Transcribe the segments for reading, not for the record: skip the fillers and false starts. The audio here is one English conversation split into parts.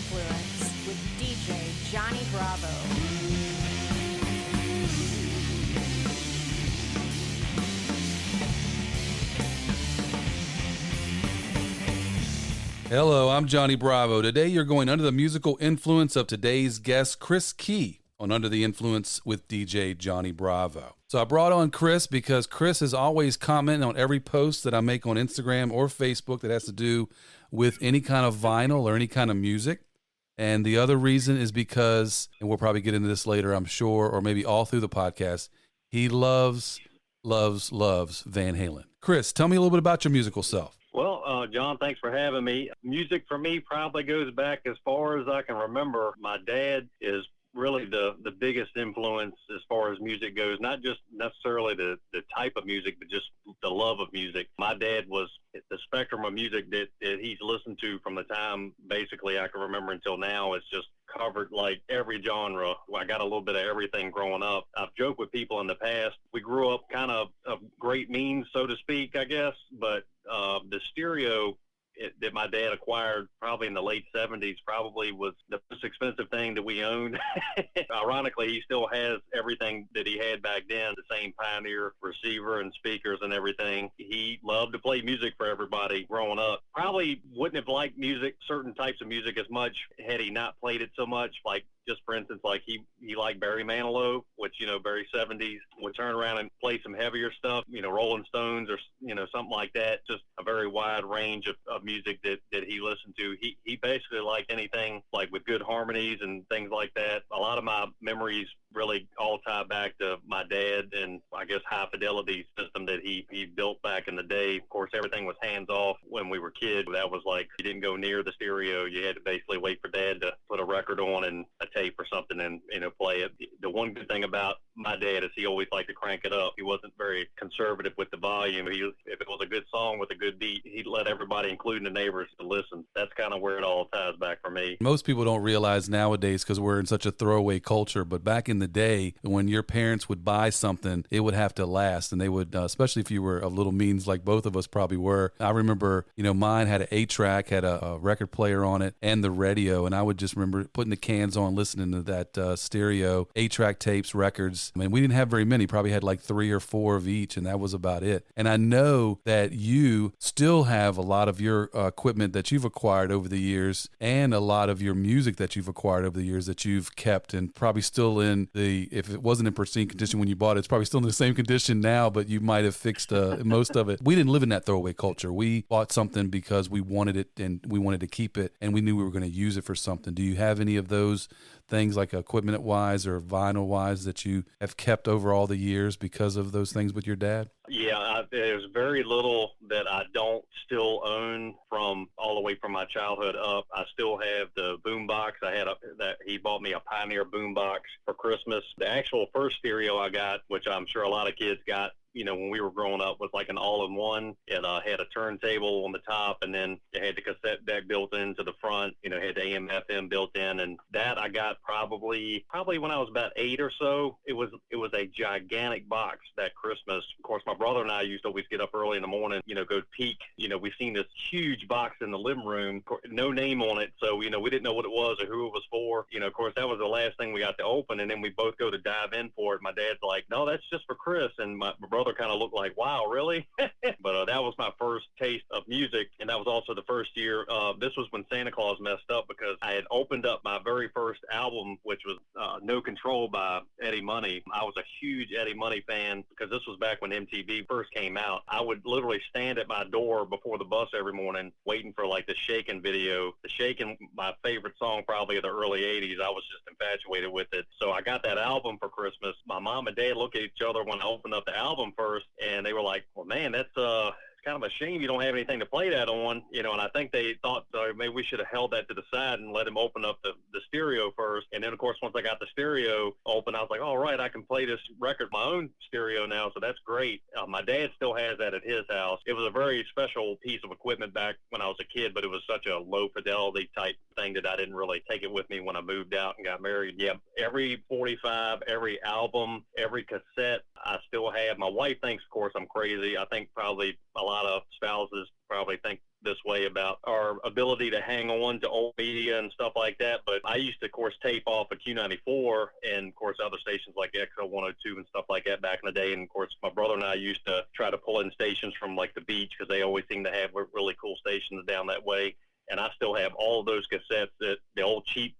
Influence with DJ Johnny Bravo. Hello, I'm Johnny Bravo. Today you're going under the musical influence of today's guest, Chris Key, on Under the Influence with DJ Johnny Bravo. So I brought on Chris because Chris is always commenting on every post that I make on Instagram or Facebook that has to do with any kind of vinyl or any kind of music. And the other reason is because, and we'll probably get into this later, I'm sure, or maybe all through the podcast, he loves Van Halen. Chris, tell me a little bit about your musical self. Well, John, thanks for having me. Music for me probably goes back as far as I can remember. My dad is really the biggest influence as far as music goes, not just necessarily the type of music, but just the love of music. My dad was the spectrum of music that he's listened to from the time basically I can remember until now. It's just covered like every genre. I got a little bit of everything growing up. I've joked with people in the past. We grew up kind of great means, so to speak, I guess, but the stereo that my dad acquired probably in the late 70s probably was the most expensive thing that we owned. Ironically, he still has everything that he had back then, the same Pioneer receiver and speakers and everything. He loved to play music for everybody growing up. Probably wouldn't have liked music, certain types of music as much had he not played it so much. Like, just for instance, like he liked Barry Manilow, which, very 70s, would turn around and play some heavier stuff, Rolling Stones or, something like that. Just a very wide range of music that he listened to. He basically liked anything like with good harmonies and things like that. A lot of my memories really all tie back to my dad and I guess high fidelity system that he built back in the day. Of course, everything was hands off when we were kids. That was like, you didn't go near the stereo. You had to basically wait for dad to put a record on and a tape or something and, play it. The one good thing about my dad is he always liked to crank it up. He wasn't very conservative with the volume. If it was a good song with a good beat, he'd let everybody, including the neighbors, to listen. That's kind of where it all ties back for me. Most people don't realize nowadays because we're in such a throwaway culture, but back in the day when your parents would buy something, it would have to last, and they would, especially if you were of little means like both of us probably were. I remember, mine had an 8-track, had a record player on it, and the radio, and I would just remember putting the cans on, listening to that stereo, 8-track tapes, records. I mean, we didn't have very many, probably had like 3 or 4 of each, and that was about it. And I know that you still have a lot of your equipment that you've acquired over the years and a lot of your music that you've acquired over the years that you've kept and probably still in if it wasn't in pristine condition when you bought it, it's probably still in the same condition now, but you might have fixed most of it. We didn't live in that throwaway culture. We bought something because we wanted it and we wanted to keep it and we knew we were going to use it for something. Do you have any of those things like equipment-wise or vinyl-wise that you have kept over all the years because of those things with your dad? Yeah, there's very little that I don't still own from all the way from my childhood up. I still have the boombox. That he bought me a Pioneer boombox for Christmas. The actual first stereo I got, which I'm sure a lot of kids got, when we were growing up, was like an all-in-one. It had a turntable on the top, and then it had the cassette deck built into the front. It had the AM, FM built in, and that I got probably when I was about 8 or so. It was a gigantic box that Christmas. Of course, my brother and I used to always get up early in the morning, go peek. We seen this huge box in the living room, no name on it, so we didn't know what it was or who it was for. Of course, that was the last thing we got to open, and then we both go to dive in for it. My dad's like, "No, that's just for Chris," and my brother kind of looked like, "Wow, really?" But that was my first taste of music, and that was also the first year. This was when Santa Claus messed up because I had opened up my very first album, which was No Control by Eddie Money. I was a huge Eddie Money fan because this was back when MTV first came out. I would literally stand at my door before the bus every morning waiting for like the Shakin' video. The Shakin', my favorite song probably of the early 80s. I was just infatuated with it. So I got that album for Christmas. My mom and dad looked at each other when I opened up the album first, and they were like, "Well, man, that's kind of a shame you don't have anything to play that on," and I think they thought maybe we should have held that to the side and let him open up the stereo first. And then, of course, once I got the stereo open, I was like, all right, I can play this record my own stereo now, so that's great. My dad still has that at his house. It was a very special piece of equipment back when I was a kid, but it was such a low fidelity type thing that I didn't really take it with me when I moved out and got married. Yeah, every 45, every album, every cassette, I still have. My wife thinks, of course, I'm crazy. I think probably a lot of spouses probably think this way about our ability to hang on to old media and stuff like that. But I used to, of course, tape off a Q94 and, of course, other stations like XL102 and stuff like that back in the day. And, of course, my brother and I used to try to pull in stations from, like, the beach because they always seem to have really cool stations down that way. And I still have all of those cassettes, that the old cheap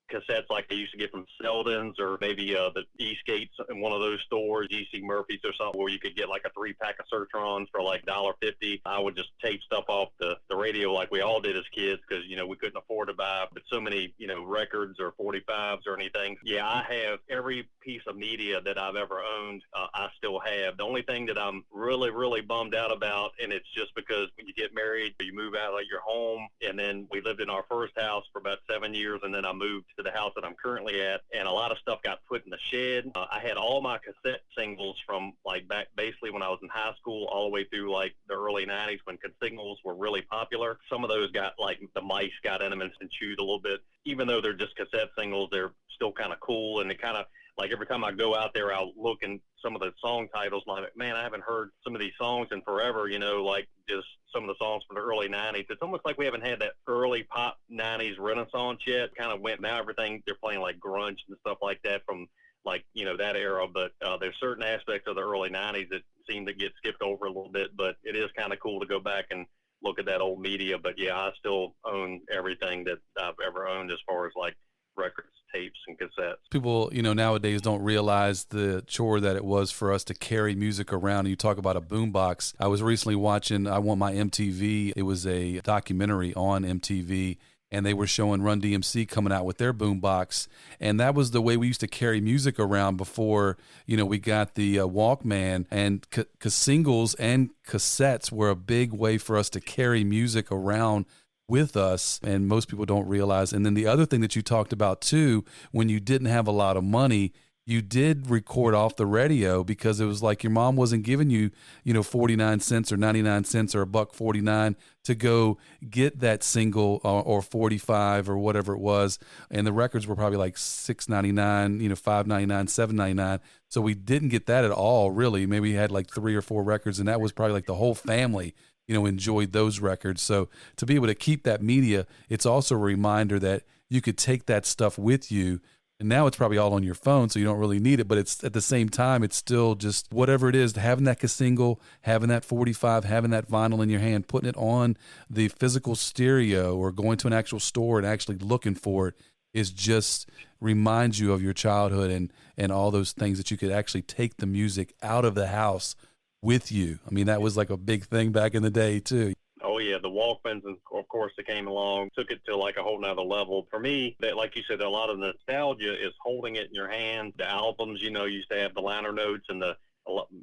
cassettes like they used to get from Selden's, or maybe the Eastgate's in one of those stores, GC Murphy's or something, where you could get like a 3-pack of Sertrons for like $1.50. I would just tape stuff off the radio like we all did as kids because, you know, we couldn't afford to buy but so many, you know, records or 45s or anything. Yeah, I have every piece of media that I've ever owned. I still have. The only thing that I'm really, really bummed out about, and it's just because when you get married, you move out of your home, and then we lived in our first house for about 7 years, and then I moved to the house that I'm currently at, and a lot of stuff got put in the shed. I had all my cassette singles from like back basically when I was in high school all the way through like the early 90s when singles were really popular. Some of those got like the mice got in them and chewed a little bit. Even though they're just cassette singles, they're still kind of cool, and they kind of like every time I go out there, I'll look in some of the song titles and I'm like, man, I haven't heard some of these songs in forever, you know, like just some of the songs from the early 90s. It's almost like we haven't had that early pop 90s renaissance yet. Kind of went, now everything, they're playing like grunge and stuff like that from like, you know, that era. But there's certain aspects of the early 90s that seem to get skipped over a little bit. But it is kind of cool to go back and look at that old media. But yeah, I still own everything that I've ever owned as far as like records, tapes, and cassettes. People, you know, nowadays don't realize the chore that it was for us to carry music around. And you talk about a boombox. I was recently watching I Want My MTV. It was a documentary on MTV, and they were showing Run DMC coming out with their boombox. And that was the way we used to carry music around before, you know, we got the Walkman. And singles and cassettes were a big way for us to carry music around with us, and most people don't realize. And then the other thing that you talked about too, when you didn't have a lot of money, you did record off the radio because it was like your mom wasn't giving you, you know, 49 cents or 99 cents or $1.49 to go get that single or 45 or whatever it was. And the records were probably like $6.99, you know, $5.99, $7.99. So we didn't get that at all, really. Maybe we had like 3 or 4 records, and that was probably like the whole family, you know, enjoyed those records. So to be able to keep that media, it's also a reminder that you could take that stuff with you. And now it's probably all on your phone, so you don't really need it. But it's at the same time, it's still just whatever it is, having that single, having that 45, having that vinyl in your hand, putting it on the physical stereo or going to an actual store and actually looking for it is just reminds you of your childhood and all those things that you could actually take the music out of the house with you. I mean, that was like a big thing back in the day too. Oh yeah, the Walkmans, and of course, they came along, took it to like a whole nother level. For me, that, like you said, a lot of nostalgia is holding it in your hand. The albums, you know, used to have the liner notes and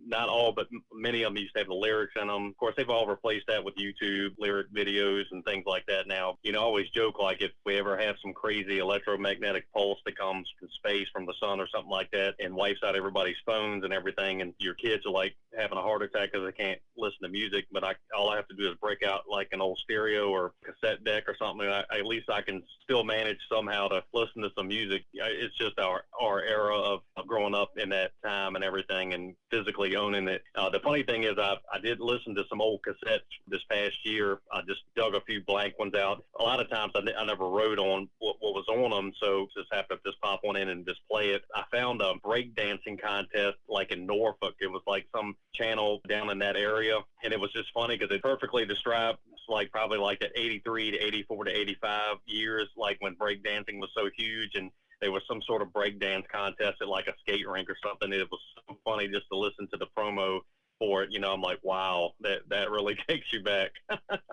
not all, but many of them used to have the lyrics in them. Of course, they've all replaced that with YouTube lyric videos and things like that now. You know, I always joke, like, if we ever have some crazy electromagnetic pulse that comes from space, from the sun or something like that, and wipes out everybody's phones and everything, and your kids are, like, having a heart attack because they can't listen to music, but all I have to do is break out, like, an old stereo or cassette deck or something, and at least I can still manage somehow to listen to some music. It's just our era of growing up in that time and everything, and physically owning it. The funny thing is I did listen to some old cassettes this past year. I just dug a few blank ones out. A lot of times I never wrote on what was on them, so just happened to just pop one in and just play it. I found a breakdancing contest like in Norfolk. It was like some channel down in that area, and it was just funny because it perfectly described like probably like the 83 to 84 to 85 years, like when breakdancing was so huge, and there was some sort of breakdance contest at like a skate rink or something. It was so funny just to listen to the promo for it. You know, I'm like, wow, that really takes you back.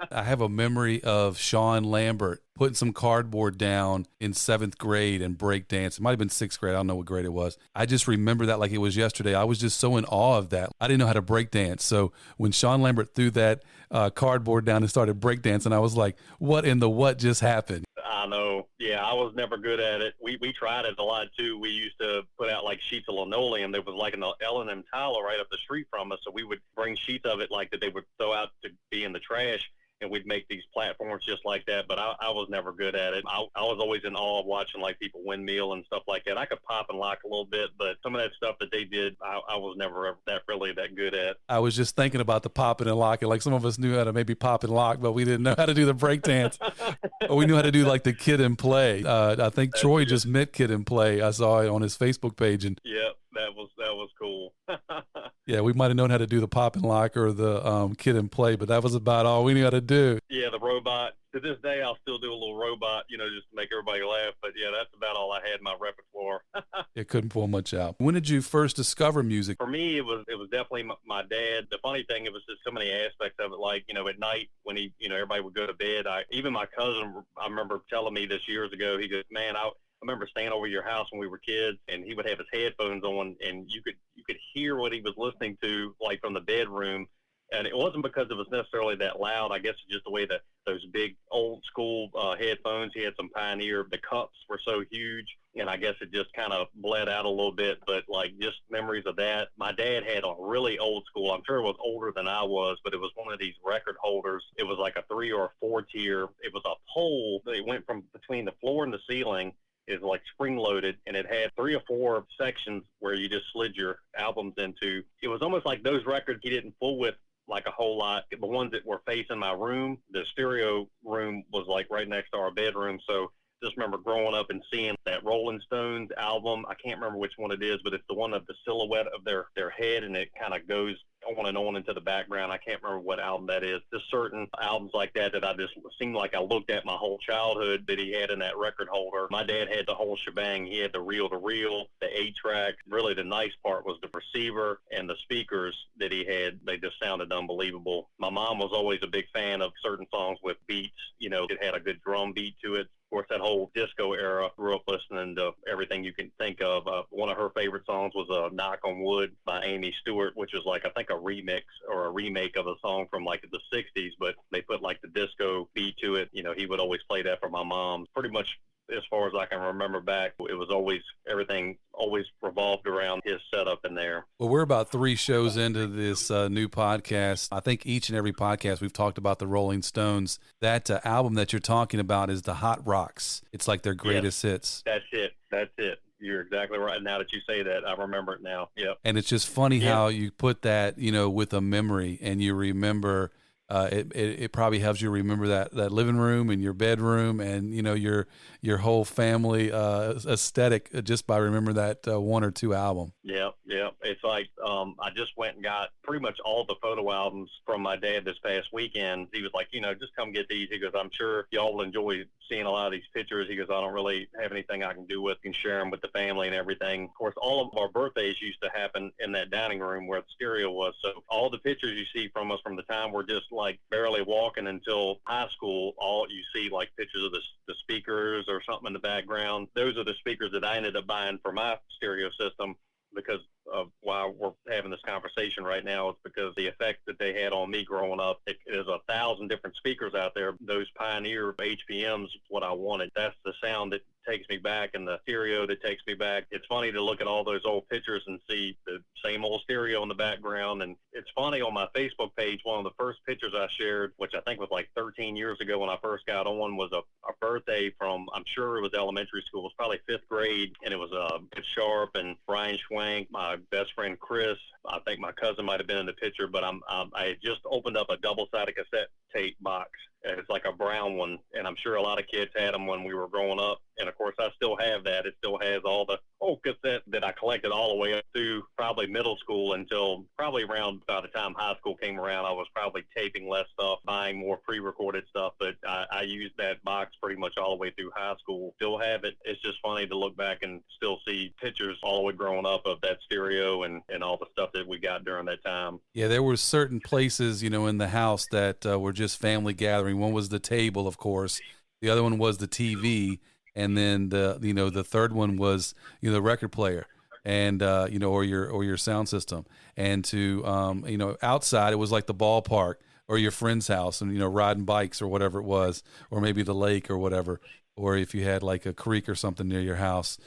I have a memory of Sean Lambert putting some cardboard down in 7th grade and breakdance. It might have been 6th grade. I don't know what grade it was. I just remember that like it was yesterday. I was just so in awe of that. I didn't know how to breakdance. So when Sean Lambert threw that cardboard down and started breakdancing, I was like, what in the what just happened? I know. Yeah, I was never good at it. We tried it a lot too. We used to put out like sheets of linoleum. There was like an L&M tile right up the street from us, so we would bring sheets of it like that they would throw out to be in the trash, and we'd make these platforms just like that. But I was never good at it. I was always in awe of watching like people windmill and stuff like that. I could pop and lock a little bit, but some of that stuff that they did, I was never that good at. I was just thinking about the popping and locking. Like some of us knew how to maybe pop and lock, but we didn't know how to do the breakdance. Or we knew how to do like the Kid and Play. I think Troy just met Kid and Play. I saw it on his Facebook page. And yep, that was cool. yeah, we might have known how to do the pop and lock or the Kid and Play, but that was about all we knew how to do. Yeah, the robot. To this day, I'll still do a little robot, just to make everybody laugh. But yeah, that's about all I had in my repertoire. It couldn't pull much out. When did you first discover music? For me, it was definitely my dad. The funny thing, it was just so many aspects of it. Like, at night when everybody would go to bed. Even my cousin, I remember telling me this years ago. He goes, "Man, I remember staying over your house when we were kids, and he would have his headphones on, and you could hear what he was listening to, like from the bedroom." And it wasn't because it was necessarily that loud. I guess it's just the way that those big old school headphones, he had some Pioneer, the cups were so huge. And I guess it just kind of bled out a little bit. But like just memories of that. My dad had a really old school, I'm sure it was older than I was, but it was one of these record holders. It was like a 3 or a 4 tier. It was a pole that went from between the floor and the ceiling. Is like spring loaded, and it had 3 or 4 sections where you just slid your albums into. It was almost like those records he didn't fool with like a whole lot. The ones that were facing my room, the stereo room was like right next to our bedroom. So just remember growing up and seeing that Rolling Stones album. I can't remember which one it is, but it's the one of the silhouette of their head, and it kind of goes on and on into the background. I can't remember what album that is. Just certain albums like that I just seemed like I looked at my whole childhood that he had in that record holder. My dad had the whole shebang. He had the reel-to-reel, the 8-track. Really the nice part was the receiver and the speakers that he had. They just sounded unbelievable. My mom was always a big fan of certain songs with beats. It had a good drum beat to it. Of course, that whole disco era, grew up listening to everything you can think of. One of her favorite songs was Knock on Wood by Amy Stewart, which was like, I think, a remix or a remake of a song from like the 60s, but they put like the disco beat to it. He would always play that for my mom. Pretty much as far as I can remember back, it was everything always revolved around his setup in there. Well, we're about 3 shows into this new podcast. I think each and every podcast we've talked about the Rolling Stones. That album that you're talking about is the Hot Rocks. It's like their greatest hits. That's it. You're exactly right. Now that you say that, I remember it now. Yep. And it's just funny how you put that, with a memory, and you remember. It probably helps you remember that living room and your bedroom and, your whole family aesthetic just by remembering that 1 or 2 album. Yeah. It's like I just went and got pretty much all the photo albums from my dad this past weekend. He was like, just come get these. He goes, I'm sure y'all will enjoy seeing a lot of these pictures. He goes, I don't really have anything I can do with. You can share them with the family and everything. Of course, all of our birthdays used to happen in that dining room where the stereo was. So all the pictures you see from us from the time we're just like barely walking until high school, all you see like pictures of the speakers or something in the background. Those are the speakers that I ended up buying for my stereo system, because of why we're having this conversation right now. It's because the effect that they had on me growing up. There's 1,000 different speakers out there. Those Pioneer HPMs, what I wanted. That's the sound that takes me back, and the stereo that takes me back. It's funny to look at all those old pictures and see the same old stereo in the background. And it's funny, on my Facebook page, one of the first pictures I shared, which I think was like 13 years ago when I first got on, was a birthday from, I'm sure it was elementary school. It was probably 5th grade, and it was Sharp and Brian Schwank, my best friend Chris. I think my cousin might have been in the picture, but I had just opened up a double-sided cassette tape box. And it's like a brown one, and I'm sure a lot of kids had them when we were growing up. And of course, I still have that. It still has all the old cassette that I collected all the way up through probably middle school until probably around by the time high school came around. I was probably taping less stuff, buying more pre-recorded stuff, but I used that box pretty much all the way through high school. Still have it. It's just funny to look back and still see pictures all the way growing up of that stereo and all the stuff that we got during that time. Yeah, there were certain places, in the house that were just family gathering. One was the table, of course. The other one was the TV. And then the third one was, the record player and, or your sound system. And to, outside, it was like the ballpark or your friend's house and, riding bikes or whatever it was, or maybe the lake or whatever, or if you had like a creek or something near your house.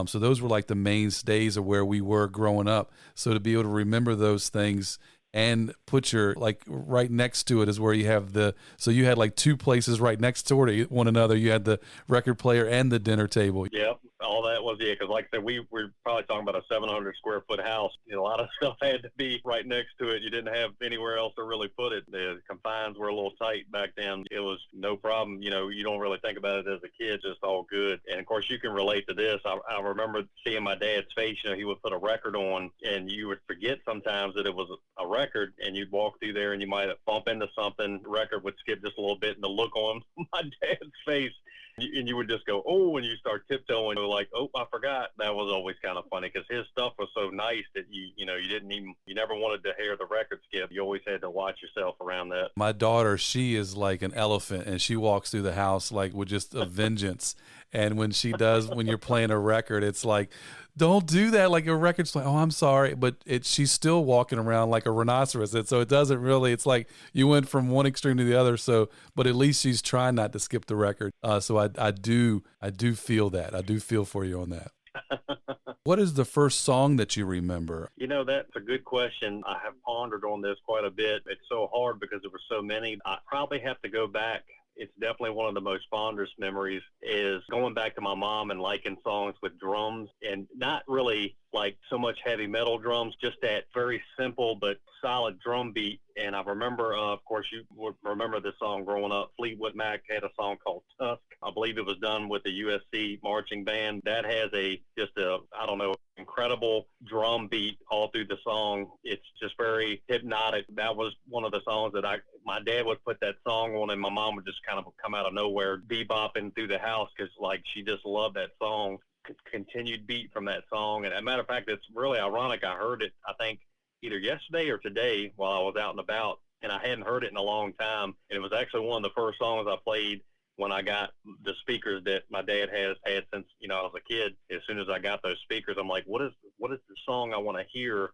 So those were like the mainstays of where we were growing up. So to be able to remember those things and put your, like, right next to it is where you have so you had like two places right next to one another. You had the record player and the dinner table. Yep. All that was, because like I said, we're probably talking about a 700 square foot house. A lot of stuff had to be right next to it. You didn't have anywhere else to really put it. The confines were a little tight back then. It was no problem. You don't really think about it as a kid, just all good. And of course, you can relate to this. I remember seeing my dad's face. He would put a record on, and you would forget sometimes that it was a record, and you'd walk through there, and you might bump into something. The record would skip just a little bit, and the look on my dad's face, and you would just go, oh, and you start tiptoeing, like, oh, I forgot. That was always kind of funny because his stuff was so nice that you never wanted to hear the record skip. You always had to watch yourself around that. My daughter, she is like an elephant, and she walks through the house like with just a vengeance. And when she does, when you're playing a record, it's like, don't do that. Like a record's like, oh, I'm sorry. But she's still walking around like a rhinoceros. And so it doesn't really, it's like you went from one extreme to the other. So, but at least she's trying not to skip the record. So I do feel that. I do feel for you on that. What is the first song that you remember? That's a good question. I have pondered on this quite a bit. It's so hard because there were so many. I probably have to go back. It's definitely one of the most fondest memories is going back to my mom and liking songs with drums, and not really like so much heavy metal drums, just that very simple but solid drum beat. And I remember, of course, you would remember this song growing up. Fleetwood Mac had a song called Tusk. I believe it was done with the USC marching band. That has incredible drum beat all through the song. It's just very hypnotic. That was one of the songs that my dad would put that song on, and my mom would just kind of come out of nowhere bebopping through the house because, like, she just loved that song. Continued beat from that song. And as a matter of fact, it's really ironic. I heard it, I think, either yesterday or today while I was out and about, and I hadn't heard it in a long time. And it was actually one of the first songs I played when I got the speakers that my dad has had since, I was a kid. As soon as I got those speakers, I'm like, what is the song I want to hear,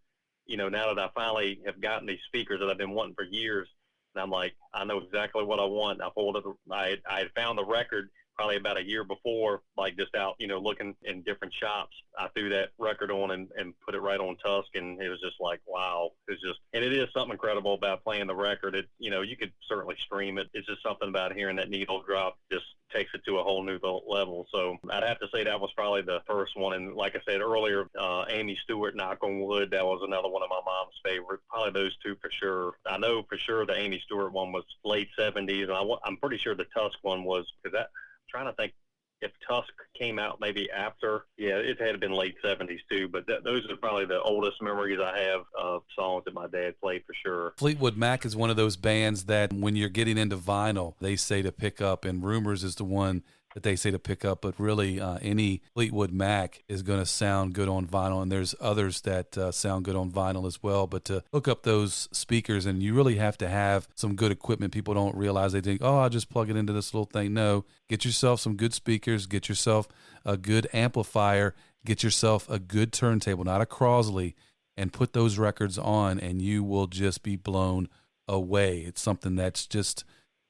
now that I finally have gotten these speakers that I've been wanting for years. And I'm like, I know exactly what I want. I had found the record probably about a year before, like just out, looking in different shops. I threw that record on and put it right on Tusk, and it was just like, wow. And it is something incredible about playing the record. You could certainly stream it. It's just something about hearing that needle drop just takes it to a whole new level. So I'd have to say that was probably the first one. And like I said earlier, Amy Stewart, Knock on Wood, that was another one of my mom's favorites. Probably those two for sure. I know for sure the Amy Stewart one was late 70s, and I'm pretty sure the Tusk one was, because that, trying to think if Tusk came out maybe after. Yeah, it had been late 70s too, but those are probably the oldest memories I have of songs that my dad played for sure. Fleetwood Mac is one of those bands that when you're getting into vinyl, they say to pick up, and Rumors is the one that they say to pick up, but really any Fleetwood Mac is going to sound good on vinyl, and there's others that sound good on vinyl as well. But to hook up those speakers, and you really have to have some good equipment. People don't realize. They think, oh, I'll just plug it into this little thing. No, get yourself some good speakers, get yourself a good amplifier, get yourself a good turntable, not a Crosley, and put those records on, and you will just be blown away. It's something that's just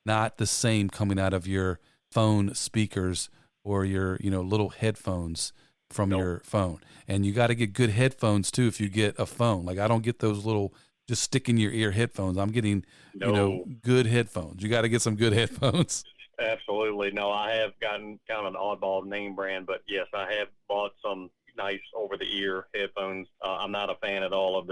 not the same coming out of your phone speakers or your little headphones from your phone. And you got to get good headphones too if you get a phone. Like I don't get those little just stick in your ear headphones. I'm getting good headphones. You got to get some good headphones. Absolutely. No, I have gotten kind of an oddball name brand, but yes, I have bought some nice over the ear headphones. I'm not a fan at all of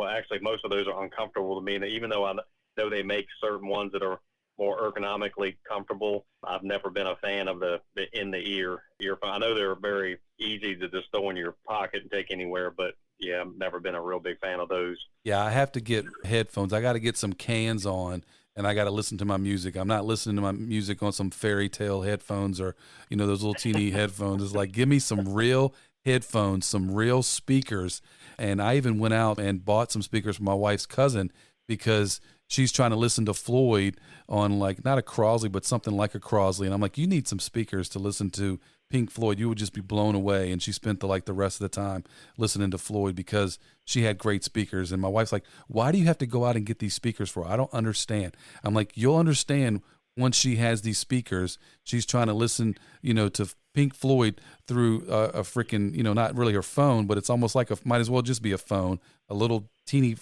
actually most of those are uncomfortable to me. And even though I know they make certain ones that are more ergonomically comfortable, I've never been a fan of the in the ear earphone. I know they're very easy to just throw in your pocket and take anywhere, but yeah, I've never been a real big fan of those. Yeah, I have to get headphones. I got to get some cans on, and I got to listen to my music. I'm not listening to my music on some fairy tale headphones or those little teeny headphones. It's like, give me some real headphones, some real speakers. And I even went out and bought some speakers for my wife's cousin because she's trying to listen to Floyd on like not a Crosley, but something like a Crosley. And I'm like, you need some speakers to listen to Pink Floyd. You would just be blown away. And she spent the rest of the time listening to Floyd because she had great speakers. And my wife's like, why do you have to go out and get these speakers for? I don't understand. I'm like, you'll understand once she has these speakers. She's trying to listen, to Pink Floyd through a freaking, not really her phone, but it's almost like might as well just be a phone, a little teeny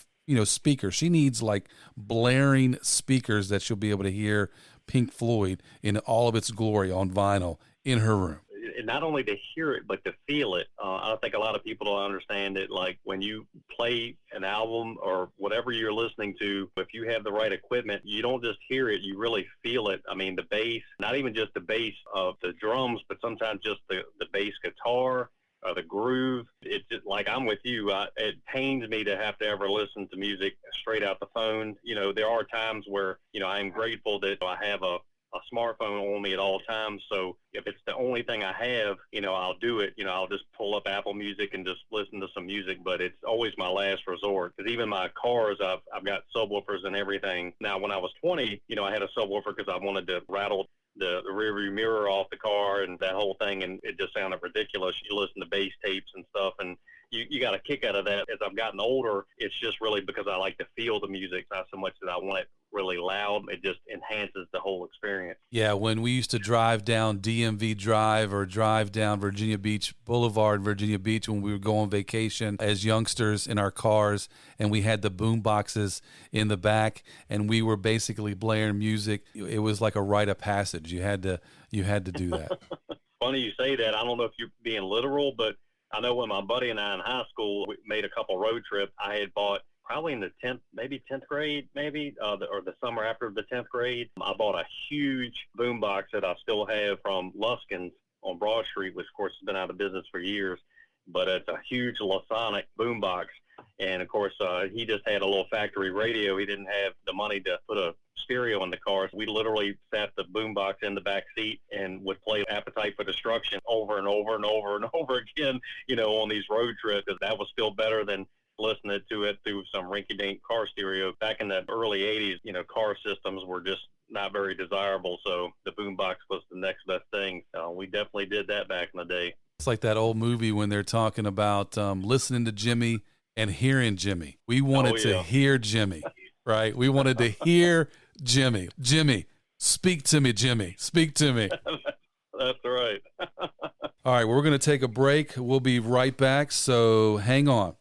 speakers. She needs like blaring speakers that she'll be able to hear Pink Floyd in all of its glory on vinyl in her room. And not only to hear it, but to feel it. I think a lot of people don't understand it. Like when you play an album or whatever you're listening to, if you have the right equipment, you don't just hear it, you really feel it. I mean, the bass, not even just the bass of the drums, but sometimes just the bass guitar or the groove. It's just, like I'm with you. It pains me to have to ever listen to music straight out the phone. There are times where, I'm grateful that I have a smartphone on me at all times. So if it's the only thing I have, I'll do it. I'll just pull up Apple Music and just listen to some music, but it's always my last resort. Because even my cars, I've got subwoofers and everything. Now, when I was 20, I had a subwoofer because I wanted to rattle the rearview mirror off the car and that whole thing, and it just sounded ridiculous. You listen to bass tapes and stuff, and you got a kick out of that. As I've gotten older, it's just really because I like to feel the music, not so much that I want it really loud. It just enhances the whole experience. Yeah, when we used to drive down DMV Drive or drive down Virginia Beach Boulevard, Virginia Beach, when we would go on vacation as youngsters in our cars, and we had the boom boxes in the back, and we were basically blaring music. It was like a rite of passage. You had to do that. Funny you say that. I don't know if you're being literal, but I know when my buddy and I in high school, we made a couple road trips. I had bought probably in the 10th grade, or the summer after the 10th grade. I bought a huge boombox that I still have from Luskin's on Broad Street, which of course has been out of business for years, but it's a huge Lasonic boombox. And of course, he just had a little factory radio. He didn't have the money to put a stereo in the car. So we literally sat the boombox in the back seat and would play Appetite for Destruction over and over and over and over again, on these road trips. That was still better than listening to it through some rinky-dink car stereo. Back in the early 80s, car systems were just not very desirable, so the boombox was the next best thing. We definitely did that back in the day. It's like that old movie when they're talking about listening to Jimmy and hearing Jimmy. We wanted to hear Jimmy, right? We wanted to hear Jimmy. Jimmy, speak to me, Jimmy. Speak to me. That's right. All right, we're going to take a break. We'll be right back, so hang on.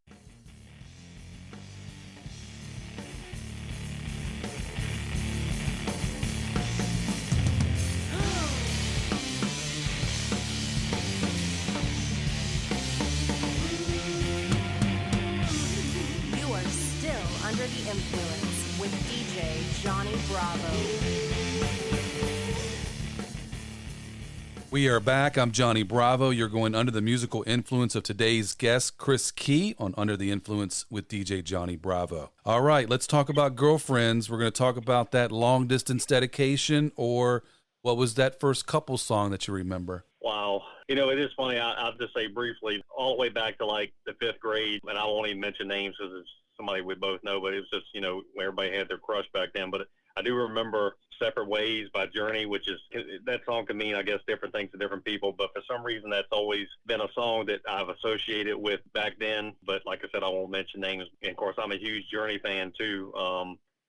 Under the Influence with DJ Johnny Bravo. We are back. I'm Johnny Bravo. You're going under the musical influence of today's guest, Chris Key, on Under the Influence with DJ Johnny Bravo. All right, let's talk about girlfriends. We're going to talk about that long distance dedication, or what was that first couple song that you remember? Wow. It is funny. I'll just say briefly, all the way back to like the 5th grade, and I won't even mention names because it's somebody we both know, but it was just, everybody had their crush back then. But I do remember Separate Ways by Journey, which is, that song can mean, I guess, different things to different people. But for some reason, that's always been a song that I've associated with back then. But like I said, I won't mention names. And of course, I'm a huge Journey fan too.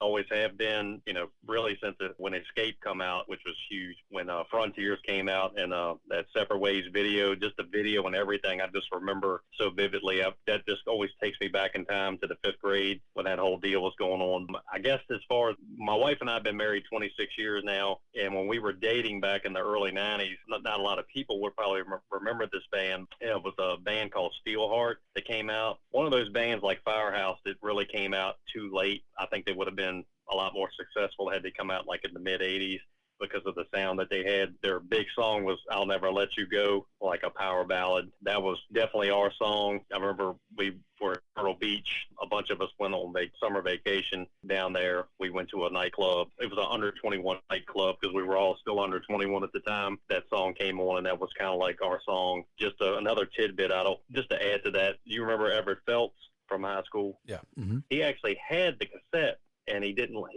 Always have been, really since when Escape come out, which was huge, when Frontiers came out, and that Separate Ways video, just the video and everything, I just remember so vividly. That just always takes me back in time to the 5th grade when that whole deal was going on. I guess as far as my wife and I have been married 26 years now, and when we were dating back in the early 90s, not a lot of people would probably remember this band. It was a band called Steelheart that came out. One of those bands like Firehouse that really came out too late. I think they would have been a lot more successful had they come out like in the mid 80s because of the sound that they had. Their big song was I'll Never Let You Go, like a power ballad. That was definitely our song. I remember we were at Myrtle Beach. A bunch of us went on summer vacation down there. We went to a nightclub. It was an under 21 nightclub because we were all still under 21 at the time. That song came on, and that was kind of like our song. Just another tidbit just to add to that. Do you remember Everett Phelps from high school? Yeah. Mm-hmm. He actually had the cassette, and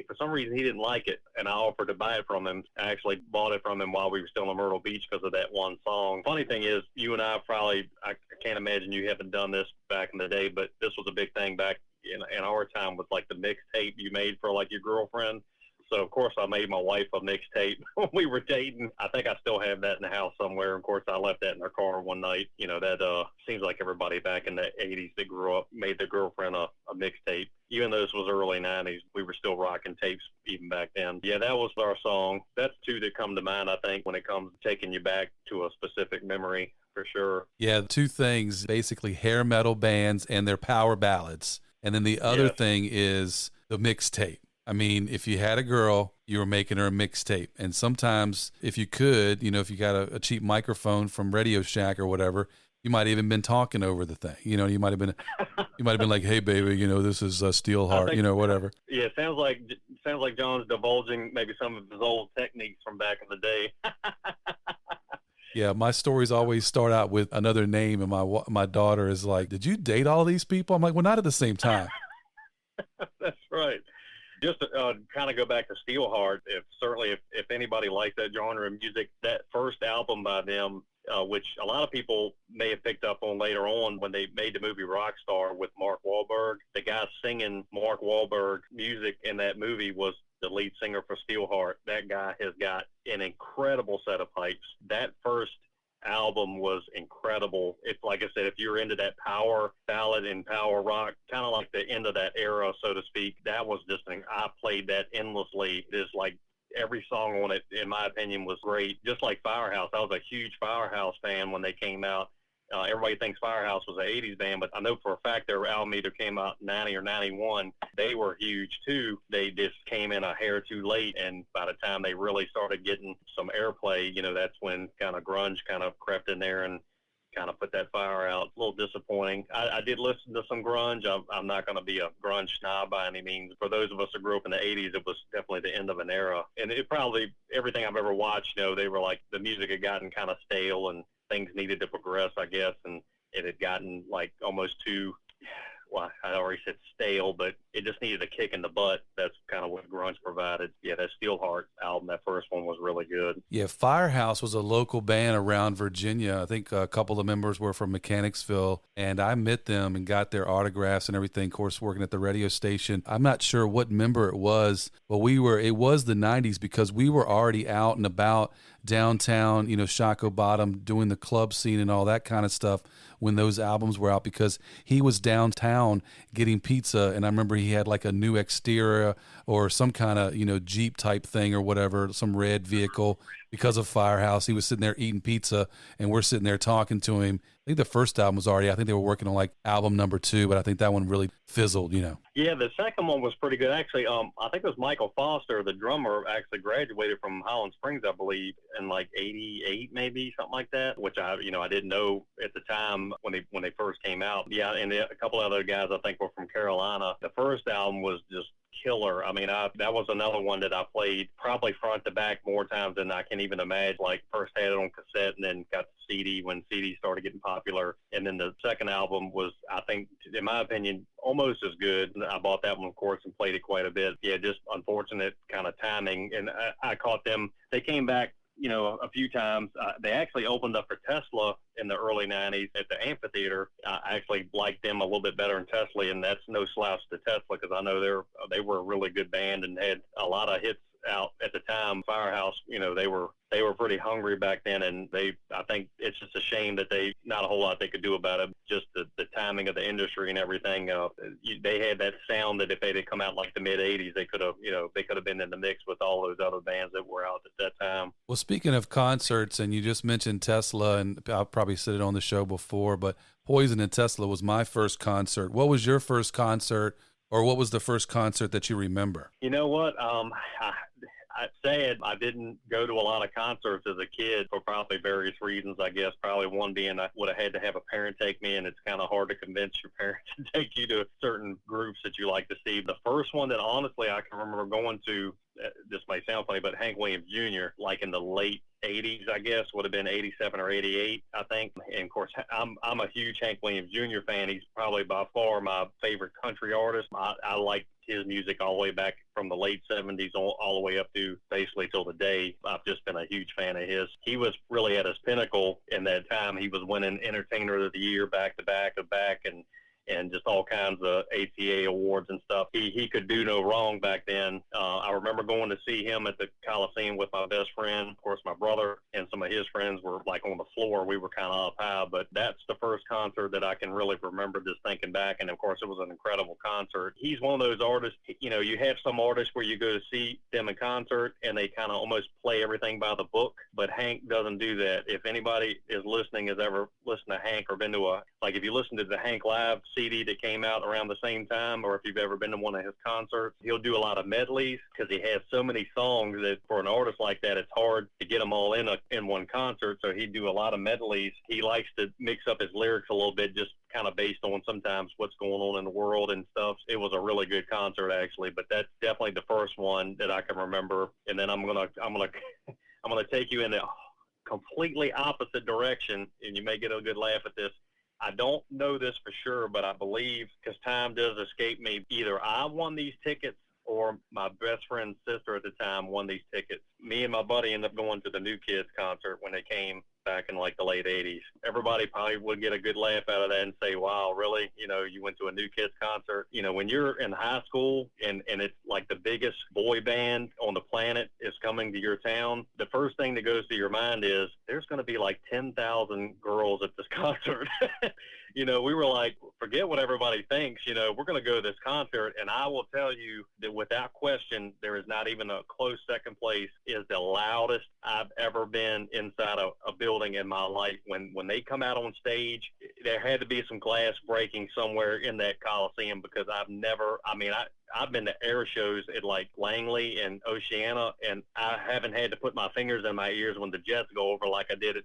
for some reason he didn't like it, and I offered to buy it from him. I actually bought it from him while we were still in Myrtle Beach because of that one song. Funny thing is, you and I can't imagine you haven't done this back in the day, but this was a big thing back in our time with like the mixtape you made for like your girlfriend. So, of course, I made my wife a mixtape when we were dating. I think I still have that in the house somewhere. Of course, I left that in her car one night. You know, that seems like everybody back in the 80s that grew up made their girlfriend a mixtape. Even though this was early 90s, we were still rocking tapes even back then. Yeah, that was our song. That's two that come to mind, I think, when it comes to taking you back to a specific memory, for sure. Yeah, two things, basically hair metal bands and their power ballads. And then the other thing is the mixtape. I mean, if you had a girl, you were making her a mixtape. And sometimes if you could, you know, if you got a cheap microphone from Radio Shack or whatever, you might have even been talking over the thing. You know, you might have been like, hey, baby, you know, this is Steelheart, you know, whatever. Yeah, it sounds like John's divulging maybe some of his old techniques from back in the day. Yeah, my stories always start out with another name, and my daughter is like, did you date all these people? I'm like, well, not at the same time. That's right. Just to kind of go back to Steelheart, if anybody likes that genre of music, that first album by them, which a lot of people may have picked up on later on when they made the movie Rockstar with Mark Wahlberg, the guy singing Mark Wahlberg music in that movie was the lead singer for Steelheart. That guy has got an incredible set of pipes. That first album was incredible. It's like I said, if you're into that power ballad and power rock, kind of like the end of that era, so to speak, that was just I played that endlessly. It's like every song on it, in my opinion, was great. Just like Firehouse. I was a huge Firehouse fan when they came out. Everybody thinks Firehouse was an 80s band, but I know for a fact their album either came out in 90 or 91. They were huge, too. They just came in a hair too late, and by the time they really started getting some airplay, you know, that's when kind of grunge kind of crept in there and kind of put that fire out. A little disappointing. I did listen to some grunge. I'm not going to be a grunge snob by any means. For those of us who grew up in the 80s, it was definitely the end of an era. And it probably, everything I've ever watched, you know, they were like, the music had gotten kind of stale and things needed to progress, I guess, and it had gotten like almost too, well, I already said stale, but it just needed a kick in the butt. That's kind of what grunge provided. Yeah, that Steelheart album, that first one was really good. Yeah, Firehouse was a local band around Virginia. I think a couple of members were from Mechanicsville, and I met them and got their autographs and everything, of course, working at the radio station. I'm not sure what member it was, but it was the 90s because we were already out and about downtown, you know, Shockoe Bottom, doing the club scene and all that kind of stuff when those albums were out, because he was downtown getting pizza, and I remember he had like a new exterior or some kind of, you know, Jeep type thing or whatever, some red vehicle. Because of Firehouse, he was sitting there eating pizza, and we're sitting there talking to him. I think the first album was already, I think they were working on like album number 2, but I think that one really fizzled, you know. Yeah, the second one was pretty good. Actually, I think it was Michael Foster, the drummer, actually graduated from Highland Springs, I believe, in like 88, maybe, something like that, which I didn't know at the time when they first came out. Yeah, and a couple other guys I think were from Carolina. The first album was just killer. I mean, that was another one that I played probably front to back more times than I can even imagine. Like, first had it on cassette and then got the CD when CDs started getting popular. And then the second album was, I think, in my opinion, almost as good. I bought that one, of course, and played it quite a bit. Yeah, just unfortunate kind of timing. And I caught them. They came back, you know, a few times. They actually opened up for Tesla in the early 90s at the amphitheater. I actually liked them a little bit better than Tesla, and that's no slouch to Tesla because I know they were a really good band and had a lot of hits out at the time. Firehouse, you know, they were pretty hungry back then, and I think it's just a shame that not a whole lot they could do about it. Just the timing of the industry and everything. They had that sound that if they had come out like the mid 80s, they could have been in the mix with all those other bands that were out at that time. Well, speaking of concerts, and you just mentioned Tesla, and I'll probably said it on the show before, but Poison and Tesla was my first concert. What was your first concert, or what was the first concert that you remember? You know what? I'd say I didn't go to a lot of concerts as a kid for probably various reasons, I guess. Probably one being I would have had to have a parent take me, and it's kind of hard to convince your parents to take you to certain groups that you like to see. The first one that honestly I can remember going to, this may sound funny, but Hank Williams Jr., like in the late 80s, I guess, would have been 87 or 88, I think. And of course, I'm a huge Hank Williams Jr. fan. He's probably by far my favorite country artist. I like his music all the way back from the late 70s all the way up to basically till today. I've just been a huge fan of his. He was really at his pinnacle in that time. He was winning Entertainer of the Year back to back, and and just all kinds of ATA awards and stuff. He could do no wrong back then. I remember going to see him at the Coliseum with my best friend. Of course, my brother and some of his friends were like on the floor. We were kind of up high, but that's the first concert that I can really remember just thinking back. And of course, it was an incredible concert. He's one of those artists, you know, you have some artists where you go to see them in concert and they kind of almost play everything by the book, but Hank doesn't do that. If anybody is listening has ever listened to Hank or been to if you listen to the Hank Live CD that came out around the same time, or if you've ever been to one of his concerts, he'll do a lot of medleys because he has so many songs that for an artist like that, it's hard to get them all in one concert. So he'd do a lot of medleys. He likes to mix up his lyrics a little bit, just kind of based on sometimes what's going on in the world and stuff. It was a really good concert actually, but that's definitely the first one that I can remember. And then I'm gonna take you in the completely opposite direction, and you may get a good laugh at this. I don't know this for sure, but I believe, because time does escape me, either I won these tickets or my best friend's sister at the time won these tickets. Me and my buddy ended up going to the New Kids concert when they came back in like the late 80s. Everybody probably would get a good laugh out of that and say, wow, really? You know, you went to a New Kids concert? You know, when you're in high school and it's like the biggest boy band on the planet is coming to your town, the first thing that goes to your mind is there's going to be like 10,000 girls at this concert. You know, we were like, forget what everybody thinks, you know, we're going to go to this concert. And I will tell you that without question, there is not even a close second place, is the loudest I've ever been inside a building in my life. When they come out on stage, there had to be some glass breaking somewhere in that Coliseum, because I've been to air shows at like Langley and Oceana, and I haven't had to put my fingers in my ears when the jets go over like I did at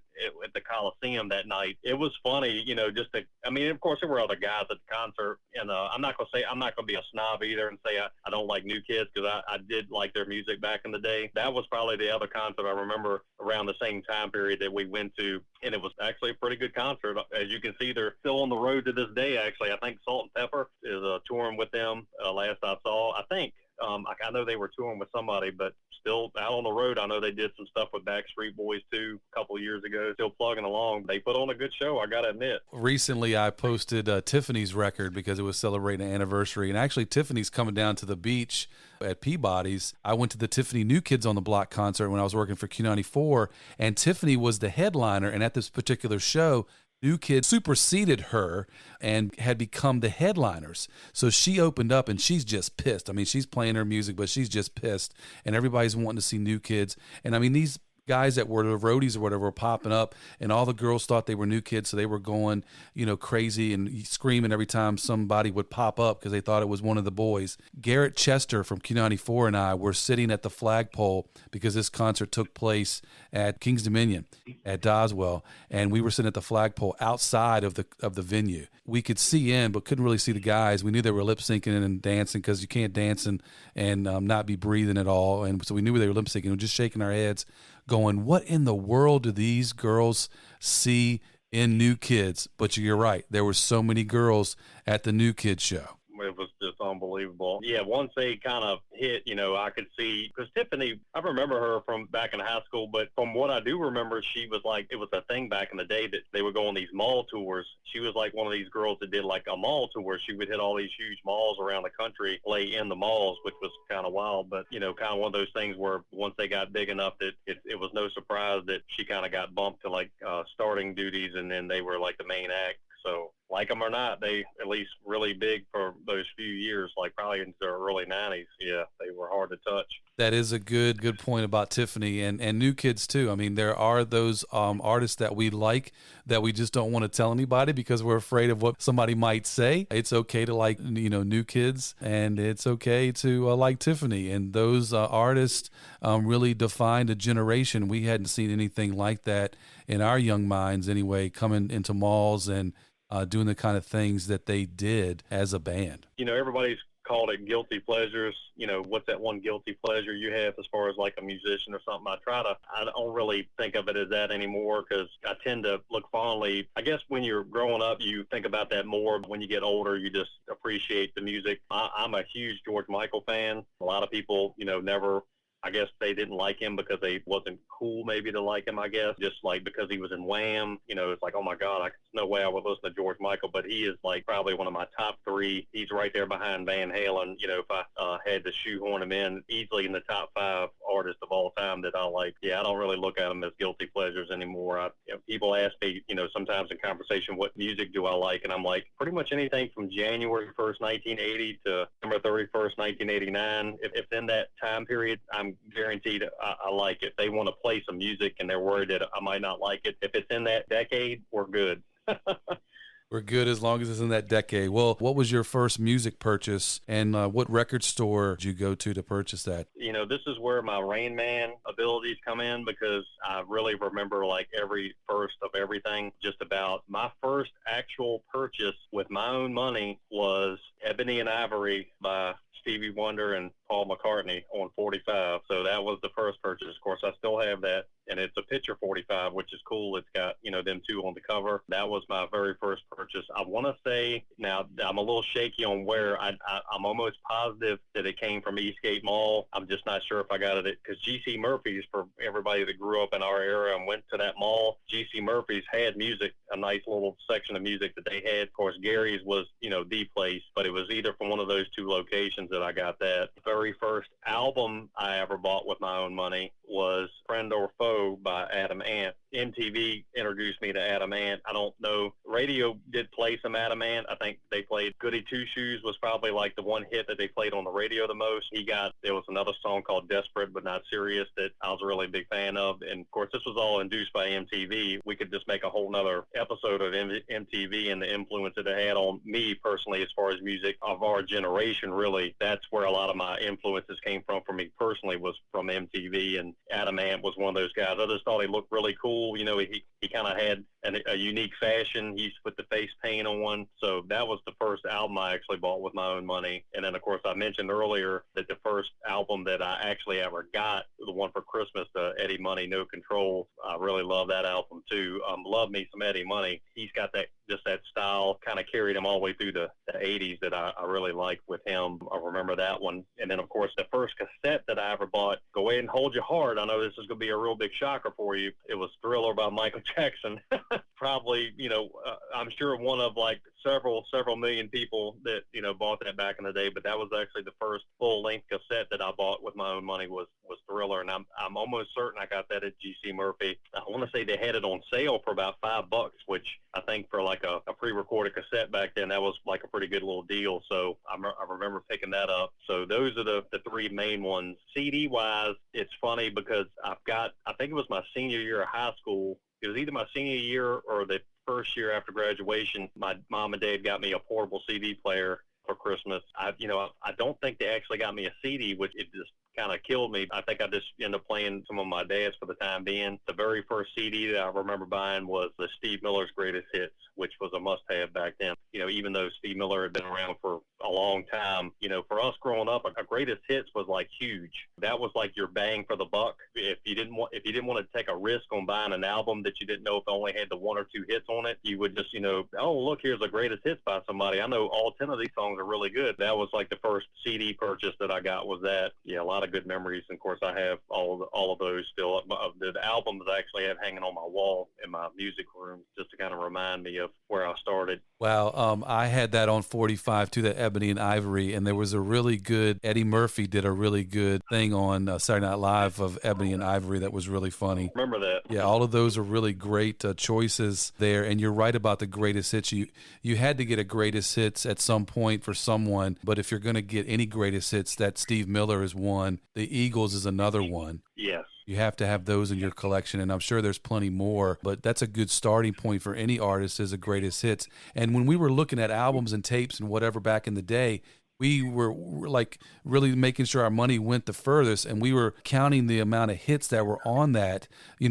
the Coliseum that night. It was funny, you know, of course there were other guys at the concert, and I'm not going to be a snob either and say I don't like New Kids, because I did like their music back in the day. That was probably the other concert I remember around the same time period that we went to, and it was actually a pretty good concert. As you can see, they're still on the road to this day, actually. I think Salt and Pepper is touring with them last I saw. I think I know they were touring with somebody, but still out on the road. I know they did some stuff with Backstreet Boys too a couple of years ago, still plugging along. They put on a good show, I gotta admit. Recently I posted Tiffany's record because it was celebrating an anniversary, and actually Tiffany's coming down to the beach at Peabody's. I went to the Tiffany New Kids on the Block concert when I was working for Q94, and Tiffany was the headliner, and at this particular show New Kids superseded her and had become the headliners. So she opened up and she's just pissed. I mean, she's playing her music, but she's just pissed. And everybody's wanting to see New Kids. And I mean, these guys that were the roadies or whatever were popping up, and all the girls thought they were New Kids, so they were going, you know, crazy and screaming every time somebody would pop up because they thought it was one of the boys. Garrett Chester from Q94 and I were sitting at the flagpole because this concert took place at King's Dominion at Doswell, and we were sitting at the flagpole outside of the venue. We could see in, but couldn't really see the guys. We knew they were lip syncing and dancing, because you can't dance and not be breathing at all, and so we knew they were lip syncing. We were just shaking our heads, going, what in the world do these girls see in New Kids? But you're right, there were so many girls at the New Kids show. It was just unbelievable. Yeah, once they kind of hit, you know, I could see, because Tiffany, I remember her from back in high school, but from what I do remember, she was like, it was a thing back in the day that they would go on these mall tours. She was like one of these girls that did like a mall tour. She would hit all these huge malls around the country, play in the malls, which was kind of wild, but, you know, kind of one of those things where once they got big enough that it was no surprise that she kind of got bumped to like starting duties, and then they were like the main act. So, like them or not, they at least really big for those few years, like probably into the early 90s. Yeah, they were hard to touch. That is a good point about Tiffany and New Kids too. I mean, there are those artists that we like that we just don't want to tell anybody because we're afraid of what somebody might say. It's okay to like, you know, New Kids, and it's okay to like Tiffany. And those artists really defined a generation. We hadn't seen anything like that in our young minds anyway, coming into malls and doing the kind of things that they did as a band. You know, everybody's called it guilty pleasures. You know, what's that one guilty pleasure you have as far as like a musician or something? I don't really think of it as that anymore, because I tend to look fondly. I guess when you're growing up, you think about that more. When you get older, you just appreciate the music. I'm a huge George Michael fan. A lot of people, you know, never I guess they didn't like him because they wasn't cool maybe to like him, I guess, just like because he was in Wham, it's like, oh my God, there's no way I would listen to George Michael, but he is like probably one of my top three. He's right there behind Van Halen. If I had to shoehorn him in, easily in the top 5 artists of all time that I like. Yeah, I don't really look at them as guilty pleasures anymore. People ask me, sometimes in conversation, what music do I like? And I'm like, pretty much anything from January 1st, 1980 to December 31st, 1989. If it's in that time period, I'm guaranteed I like it. They want to play some music and they're worried that I might not like it. If it's in that decade, we're good. We're good as long as it's in that decade. Well, what was your first music purchase, and what record store did you go to purchase that? This is where my Rain Man abilities come in, because I really remember like every first of everything. Just about my first actual purchase with my own money was Ebony and Ivory by Stevie Wonder and Paul McCartney on 45. So that was the first purchase. Of course, I still have that, and it's a picture 45, which is cool. It's got, them two on the cover. That was my very first purchase. I want to say, now I'm a little shaky on where. I'm almost positive that it came from Eastgate Mall. I'm just not sure if I got it, because G.C. Murphy's, for everybody that grew up in our era and went to that mall, G.C. Murphy's had music, a nice little section of music that they had. Of course, Gary's was, the place, but it was either from one of those two locations that I got that. The very first album I ever bought with my own money was Friend or Foe by Adam Ant. MTV introduced me to Adam Ant. I don't know. Radio did play some Adam Ant. I think they played Goody Two Shoes was probably like the one hit that they played on the radio the most. There was another song called Desperate But Not Serious that I was a really big fan of. And of course, this was all induced by MTV. We could just make a whole nother episode of MTV and the influence that it had on me personally as far as music of our generation. Really, that's where a lot of my influences came from for me personally, was from MTV, and Adam Ant was one of those guys. I just thought he looked really cool. He kind of had a unique fashion. He used to put the face paint on. So that was the first album I actually bought with my own money. And then, of course, I mentioned earlier that the first album that I actually ever got, the one for Christmas, Eddie Money, No Control. I really love that album, too. Love me some Eddie Money. He's got that style, kind of carried him all the way through the 80s that I really liked with him. I remember that one. And then, of course, the first cassette that I ever bought, go ahead and hold your heart. I know this is going to be a real big shocker for you. It was Thriller by Michael Jackson. Probably, I'm sure one of like several million people that, bought that back in the day, but that was actually the first full-length cassette that I bought with my own money was Thriller, and I'm almost certain I got that at G.C. Murphy. I want to say they had it on sale for about $5, which I think for like a pre-recorded cassette back then, that was like a pretty good little deal. So I remember picking that up. So those are the three main ones. CD-wise, it's funny because I think it was my senior year of high school. It was either my senior year or the first year after graduation. My mom and dad got me a portable CD player for Christmas. I don't think they actually got me a CD, which it just kind of killed me. I think I just ended up playing some of my dad's for the time being. The very first CD that I remember buying was the Steve Miller's Greatest Hits, which was a must-have back then. Even though Steve Miller had been around for a long time, for us growing up, a Greatest Hits was like huge. That was like your bang for the buck. If you didn't want to take a risk on buying an album that you didn't know if it only had the one or two hits on it, you would just, oh, look, here's a Greatest Hits by somebody. I know all 10 of these songs are really good. That was like the first CD purchase that I got was that. Yeah, a lot of good memories. And of course, I have all of those still. The albums I actually have hanging on my wall in my music room just to kind of remind me of where I started. Wow. I had that on 45 too, that Ebony and Ivory, and there was a really good, Eddie Murphy did a really good thing on Saturday Night Live of Ebony and Ivory that was really funny. Remember that? Yeah, all of those are really great choices there, and you're right about the greatest hits. You had to get a greatest hits at some point for someone, but if you're going to get any greatest hits, that Steve Miller is one. The Eagles is another one. Yes. You have to have those in your collection, and I'm sure there's plenty more, but that's a good starting point for any artist as a greatest hits. And when we were looking at albums and tapes and whatever back in the day, we were like really making sure our money went the furthest, and we were counting the amount of hits that were on that,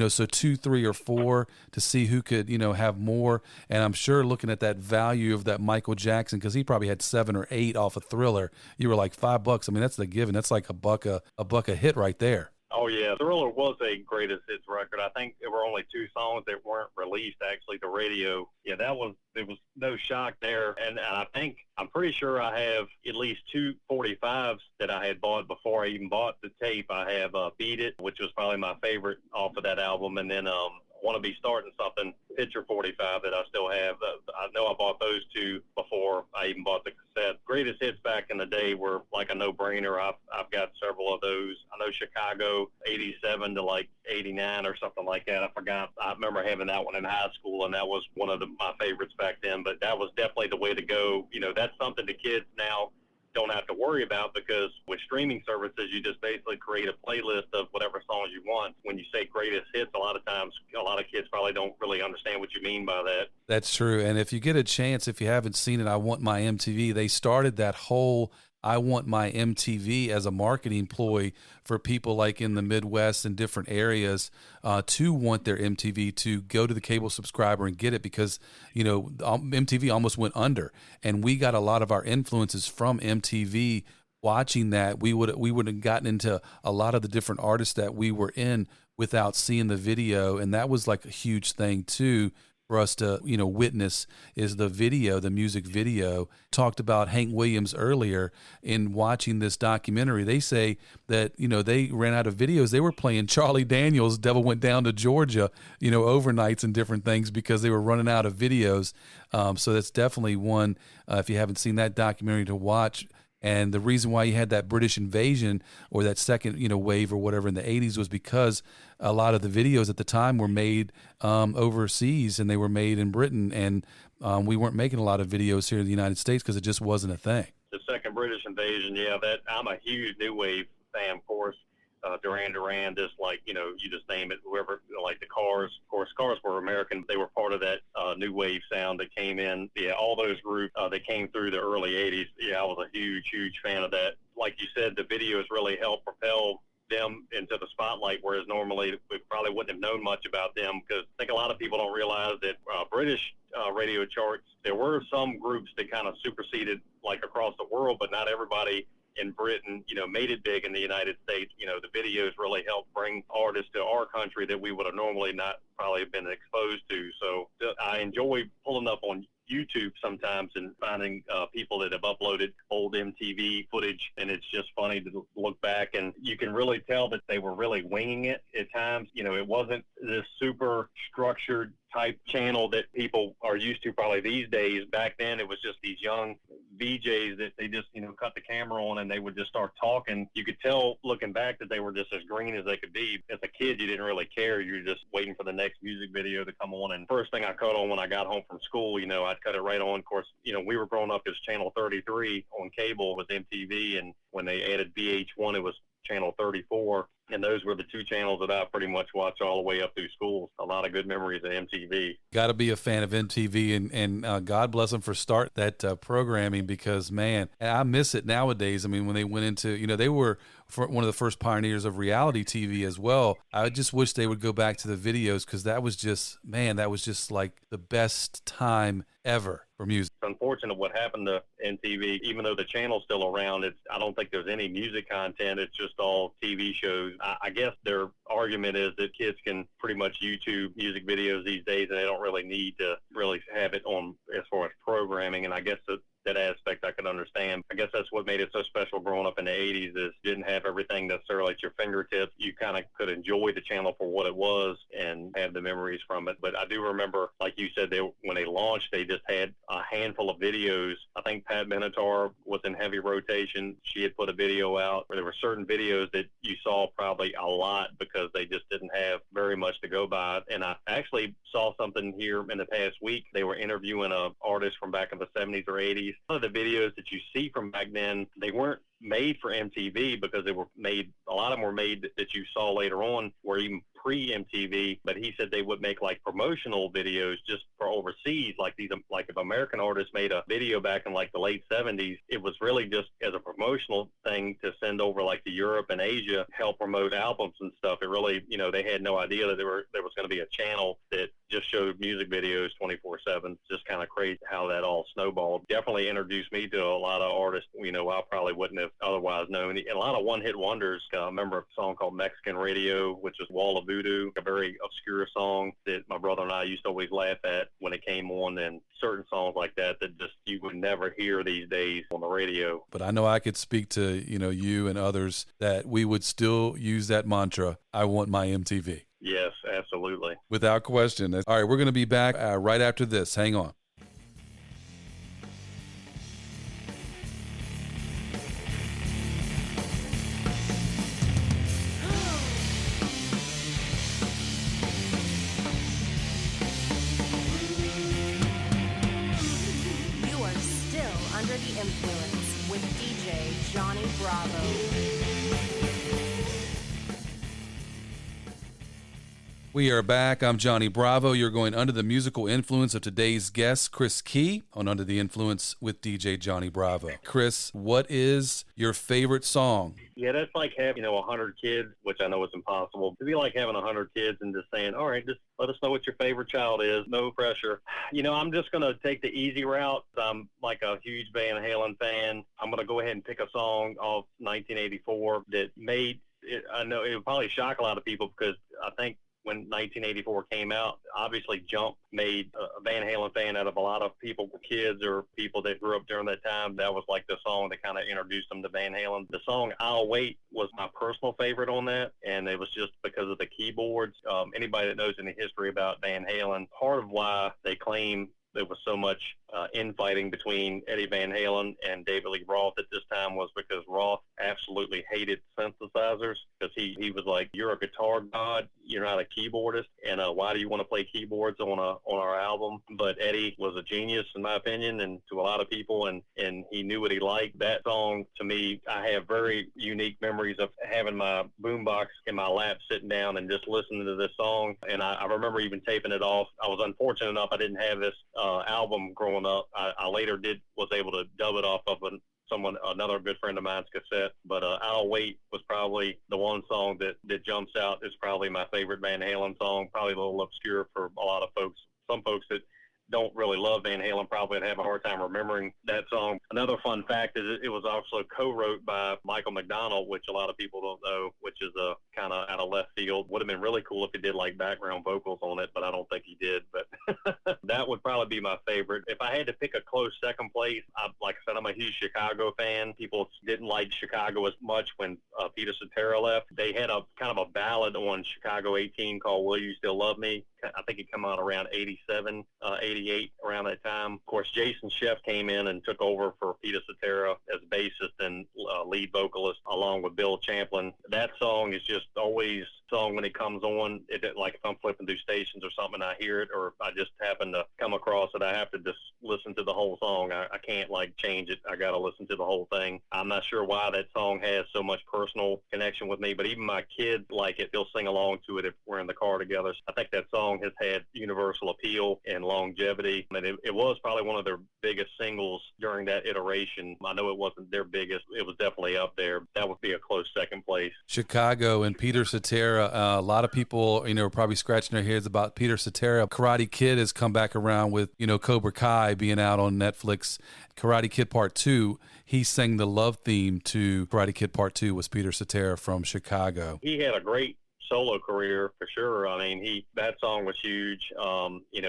so 2, 3, or 4 to see who could, have more. And I'm sure looking at that value of that Michael Jackson, because he probably had 7 or 8 off a Thriller, you were like $5. I mean, that's the given. That's like a buck a hit right there. Oh yeah, Thriller was a greatest hits record. I think there were only 2 songs that weren't released actually to radio. Yeah, there was no shock there. And I'm pretty sure I have at least 2 45s that I had bought before I even bought the tape. I have Beat It, which was probably my favorite off of that album, and then Want to Be Starting Something, Picture 45 that I still have. I know I bought those 2 before I even bought the cassette. Greatest hits back in the day were like a no-brainer. I've got several of those. I know Chicago, 87 to like 89 or something like that. I forgot. I remember having that one in high school, and that was one of my favorites back then. But that was definitely the way to go. You know, that's something the kids now don't have to worry about, because with streaming services, you just basically create a playlist of whatever songs you want. When you say greatest hits, a lot of times, a lot of kids probably don't really understand what you mean by that. That's true. And if you get a chance, if you haven't seen it, I Want My MTV, they started that whole I Want My MTV as a marketing ploy for people like in the Midwest and different areas to want their MTV, to go to the cable subscriber and get it, because, you know, MTV almost went under, and we got a lot of our influences from MTV. Watching that, we would have gotten into a lot of the different artists that we were in without seeing the video, and that was like a huge thing too for us to, you know, witness, is the video, the music video. Talked about Hank Williams earlier. In watching this documentary, they say that, you know, they ran out of videos. They were playing Charlie Daniels' Devil Went Down to Georgia, you know, overnights and different things, because they were running out of videos. So that's definitely one, if you haven't seen that documentary, to watch. And the reason why you had that British invasion, or that second, you know, wave or whatever in the 80s, was because a lot of the videos at the time were made overseas, and they were made in Britain. And we weren't making a lot of videos here in the United States because it just wasn't a thing. The second British invasion, yeah, I'm a huge new wave fan, of course. Duran, just like, you know, you just name it, whoever, like the Cars. Of course, Cars were American. They were part of that new wave sound that came in. Yeah, all those groups that came through the early 80s. Yeah, I was a huge fan of that. Like you said, the videos really helped propel them into the spotlight, whereas normally we probably wouldn't have known much about them, because I think a lot of people don't realize that British radio charts, there were some groups that kind of superseded like across the world, but not everybody in Britain, you know, made it big in the United States. You know, the videos really helped bring artists to our country that we would have normally not probably been exposed to. So I enjoy pulling up on YouTube sometimes and finding people that have uploaded old MTV footage, and it's just funny to look back, and you can really tell that they were really winging it at times. You know, it wasn't this super structured type channel that people are used to probably these days. Back then, it was just these young VJs that they just, you know, cut the camera on and they would just start talking. You could tell looking back that they were just as green as they could be. As a kid, you didn't really care. You were just waiting for the next music video to come on. And first thing I cut on when I got home from school, you know, I'd cut it right on. Of course, you know, we were growing up as channel 33 on cable with MTV, and when they added VH1, it was channel 34. And those were the 2 channels that I pretty much watched all the way up through school. A lot of good memories of MTV. Got to be a fan of MTV, and God bless them for start that programming, because, man, I miss it nowadays. I mean, when they went into, you know, they were one of the first pioneers of reality TV as well. I just wish they would go back to the videos, because that was just like the best time ever for music. It's unfortunate what happened to MTV. Even though the channel's still around, I don't think there's any music content. It's just all TV shows. I guess their argument is that kids can pretty much YouTube music videos these days, and they don't really need to really have it on as far as programming. And I guess that aspect I could understand. I guess that's what made it so special growing up in the 80s, is you didn't have everything necessarily at your fingertips. You kind of could enjoy the channel for what it was and have the memories from it. But I do remember, like you said, when they launched, they just had a handful of videos. I think Pat Benatar was in heavy rotation. She had put a video out. There were certain videos that you saw probably a lot because they just didn't have very much to go by. And I actually saw something here in the past week. They were interviewing an artist from back in the 70s or 80s. Some of the videos that you see from back then, they weren't made for MTV, because they were made, a lot of them were made that you saw later on were even pre-MTV, but he said they would make like promotional videos just for overseas, like if American artists made a video back in like the late 70s, it was really just as a promotional thing to send over like to Europe and Asia, help promote albums and stuff. It really, you know, they had no idea that there was going to be a channel that just showed music videos 24/7. Just kind of crazy how that all snowballed. Definitely introduced me to a lot of artists, I probably wouldn't have otherwise known. And a lot of one-hit wonders. I remember a song called Mexican Radio, which was Wall of Voodoo, a very obscure song that my brother and I used to always laugh at when it came on, and certain songs like that just you would never hear these days on the radio. But I know I could speak to, you and others that we would still use that mantra, I want my MTV. Yes, absolutely. Without question. All right, we're going to be back right after this. Hang on. You are still under the influence with DJ Johnny Bravo. We are back. I'm Johnny Bravo. You're going under the musical influence of today's guest, Chris Key, on Under the Influence with DJ Johnny Bravo. Chris, what is your favorite song? Yeah, that's like having, 100 kids, which I know is impossible. To be like having 100 kids and just saying, all right, just let us know what your favorite child is. No pressure. I'm just going to take the easy route. I'm like a huge Van Halen fan. I'm going to go ahead and pick a song off 1984 that made it. I know it would probably shock a lot of people because I think when 1984 came out, obviously Jump made a Van Halen fan out of a lot of people, kids or people that grew up during that time. That was like the song that kind of introduced them to Van Halen. The song I'll Wait was my personal favorite on that, and it was just because of the keyboards. Anybody that knows any history about Van Halen, part of why they claim there was so much infighting between Eddie Van Halen and David Lee Roth at this time was because Roth absolutely hated synthesizers because he was like, you're a guitar god, you're not a keyboardist, and why do you want to play keyboards on our album? But Eddie was a genius in my opinion, and to a lot of people, and he knew what he liked. That song, to me, I have very unique memories of having my boombox in my lap, sitting down and just listening to this song. And I remember even taping it off. I was unfortunate enough I didn't have this album growing up. I later was able to dub it off of another good friend of mine's cassette. But I'll Wait was probably the one song that jumps out. It's probably my favorite Van Halen song, probably a little obscure for a lot of folks. Some folks that don't really love Van Halen probably would have a hard time remembering that song. Another fun fact is it was also co-wrote by Michael McDonald, which a lot of people don't know, which is a kind of out of left field. Would have been really cool if he did like background vocals on it, but I don't think he did. But that would probably be my favorite. If I had to pick a close second place, like I said, I'm a huge Chicago fan. People didn't like Chicago as much when Peter Cetera left. They had a kind of a ballad on Chicago 18 called Will You Still Love Me? I think it came out around 87, 88, around that time. Of course, Jason Sheff came in and took over for Peter Cetera as bassist and lead vocalist, along with Bill Champlin. That song is just always song when it comes on. Like if I'm flipping through stations or something, I hear it, or I just happen to come across it, I have to just listen to the whole song. I can't like change it. I got to listen to the whole thing. I'm not sure why that song has so much personal connection with me, but even my kids like it. They'll sing along to it if we're in the car together. I think that song has had universal appeal and longevity. I mean, it was probably one of their biggest singles during that iteration. I know it wasn't their biggest. It was definitely up there. That would be a close second place. Chicago and Peter Cetera. A lot of people, are probably scratching their heads about Peter Cetera. Karate Kid has come back around with, Cobra Kai being out on Netflix. Karate Kid Part 2, he sang the love theme to Karate Kid Part 2 was Peter Cetera from Chicago. He had a great solo career for sure. I mean, that song was huge.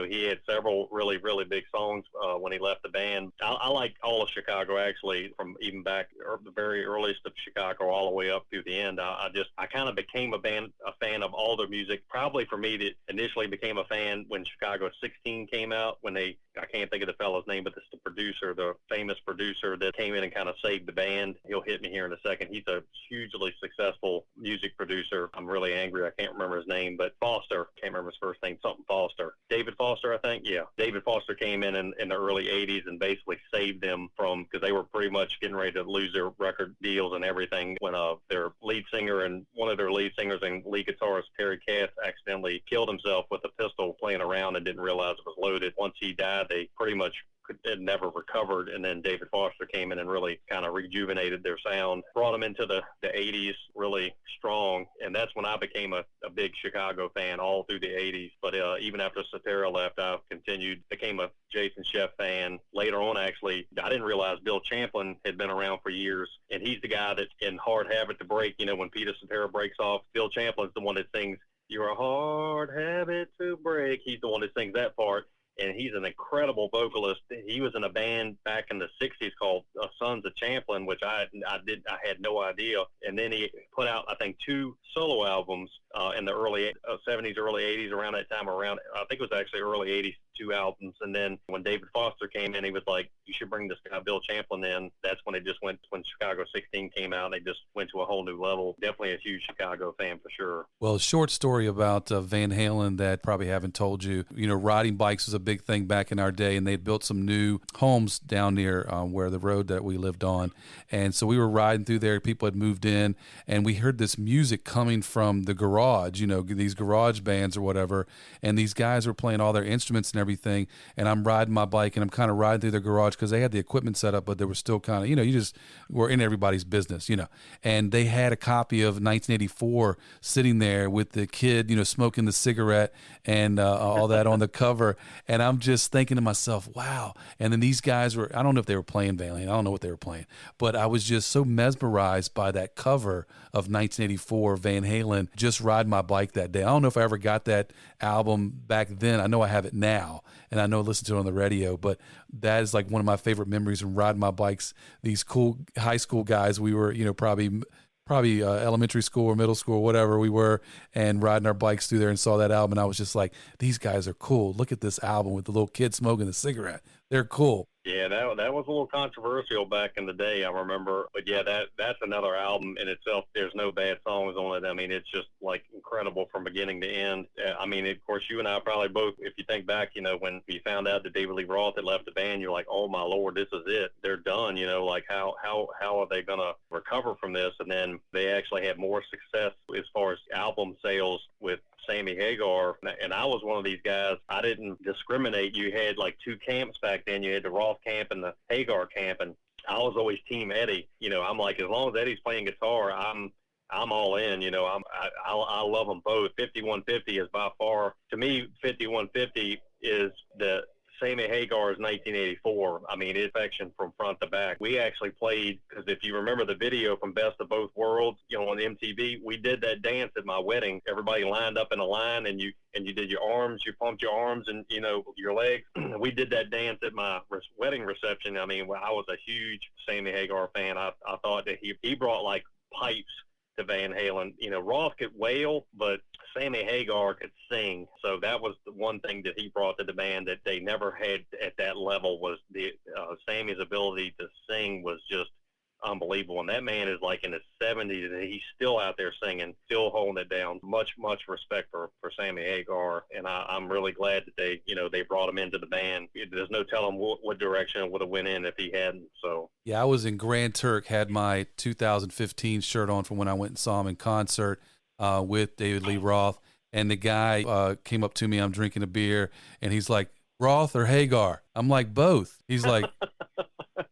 He had several really, really big songs when he left the band. I like all of Chicago, actually, from even back the very earliest of Chicago all the way up through the end. I kind of became a fan of all their music. Probably for me, that initially became a fan when Chicago 16 came out, when I can't think of the fellow's name, but it's the famous producer that came in and kind of saved the band. He'll hit me here in a second. He's a hugely successful music producer. I'm really angry. I can't remember his name, but Foster, can't remember his first name, something Foster. David Foster, I think. Yeah. David Foster came in the early 80s and basically saved them from, because they were pretty much getting ready to lose their record deals and everything when their lead singer and one of their lead singers and lead guitarist, Terry Cass, accidentally killed himself with a pistol playing around and didn't realize it was loaded. Once he died, they pretty much had never recovered. And then David Foster came in and really kind of rejuvenated their sound, brought them into the 80s really strong. And that's when I became a big Chicago fan all through the 80s. But even after Cetera left, I became a Jason Sheff fan. Later on, actually, I didn't realize Bill Champlin had been around for years. And he's the guy that in Hard Habit to Break, when Peter Cetera breaks off, Bill Champlin's the one that sings, "You're a hard habit to break." He's the one that sings that part. And he's an incredible vocalist. He was in a band back in the 60s called Sons of Champlin, which I had no idea. And then he put out, I think, 2 solo albums in the early 70s, early 80s, around that time. I think it was actually early 80s, 2 albums. And then when David Foster came in, he was like, "You should bring this guy Bill Champlin in." That's when it just went, when Chicago 16 came out, they just went to a whole new level. Definitely a huge Chicago fan for sure. Well, a short story about Van Halen that probably haven't told you. Riding bikes was a big thing back in our day, and they'd built some new homes down near where the road that we lived on. And so we were riding through there. People had moved in, and we heard this music coming from the garage, these garage bands or whatever. And these guys were playing all their instruments and everything. And I'm riding my bike, and I'm kind of riding through their garage because they had the equipment set up, but they were still kind of, you just were in everybody's business, And they had a copy of 1984 sitting there with the kid, smoking the cigarette and all that on the cover. And I'm just thinking to myself, wow. And then these guys were, I don't know if they were playing Van Halen. I don't know what they were playing. But I was just so mesmerized by that cover of 1984 Van Halen, just riding my bike that day. I don't know if I ever got that album back then. I know I have it now, and I know I listened to it on the radio. But that is like one of my favorite memories from riding my bikes. These cool high school guys, we were, probably elementary school or middle school or whatever we were, and riding our bikes through there and saw that album. And I was just like, these guys are cool. Look at this album with the little kid smoking the cigarette. They're cool. Yeah, that was a little controversial back in the day, I remember. But yeah, that's another album in itself. There's no bad songs on it. I mean, it's just like incredible from beginning to end. I mean, of course, you and I probably both, if you think back, when we found out that David Lee Roth had left the band, you're like, oh my Lord, this is it. They're done. Like how are they going to recover from this? And then they actually had more success as far as album sales with Sammy Hagar, and I was one of these guys. I didn't discriminate. You had like 2 camps back then. You had the Roth camp and the Hagar camp, and I was always Team Eddie. I'm like, as long as Eddie's playing guitar, I'm all in. I love them both. 5150 is by far, to me, 5150 is the Sammy Hagar's 1984. I mean, it's action from front to back. We actually played, because if you remember the video from Best of Both Worlds, on MTV, we did that dance at my wedding. Everybody lined up in a line, and you did your arms, you pumped your arms and, your legs. We did that dance at my wedding reception. I mean, I was a huge Sammy Hagar fan. I thought that he brought like pipes to Van Halen. Roth could wail, but Sammy Hagar could sing. So that was the one thing that he brought to the band that they never had at that level, was the Sammy's ability to sing was just unbelievable. And that man is like in his 70s, and he's still out there singing, still holding it down. Much respect for Sammy Hagar, and I'm really glad that they brought him into the band. There's no telling what direction it would have went in if he hadn't. So yeah, I was in Grand Turk, had my 2015 shirt on from when I went and saw him in concert with David Lee Roth, and the guy came up to me. I'm drinking a beer, and he's like, "Roth or Hagar?" I'm like, "Both." He's like,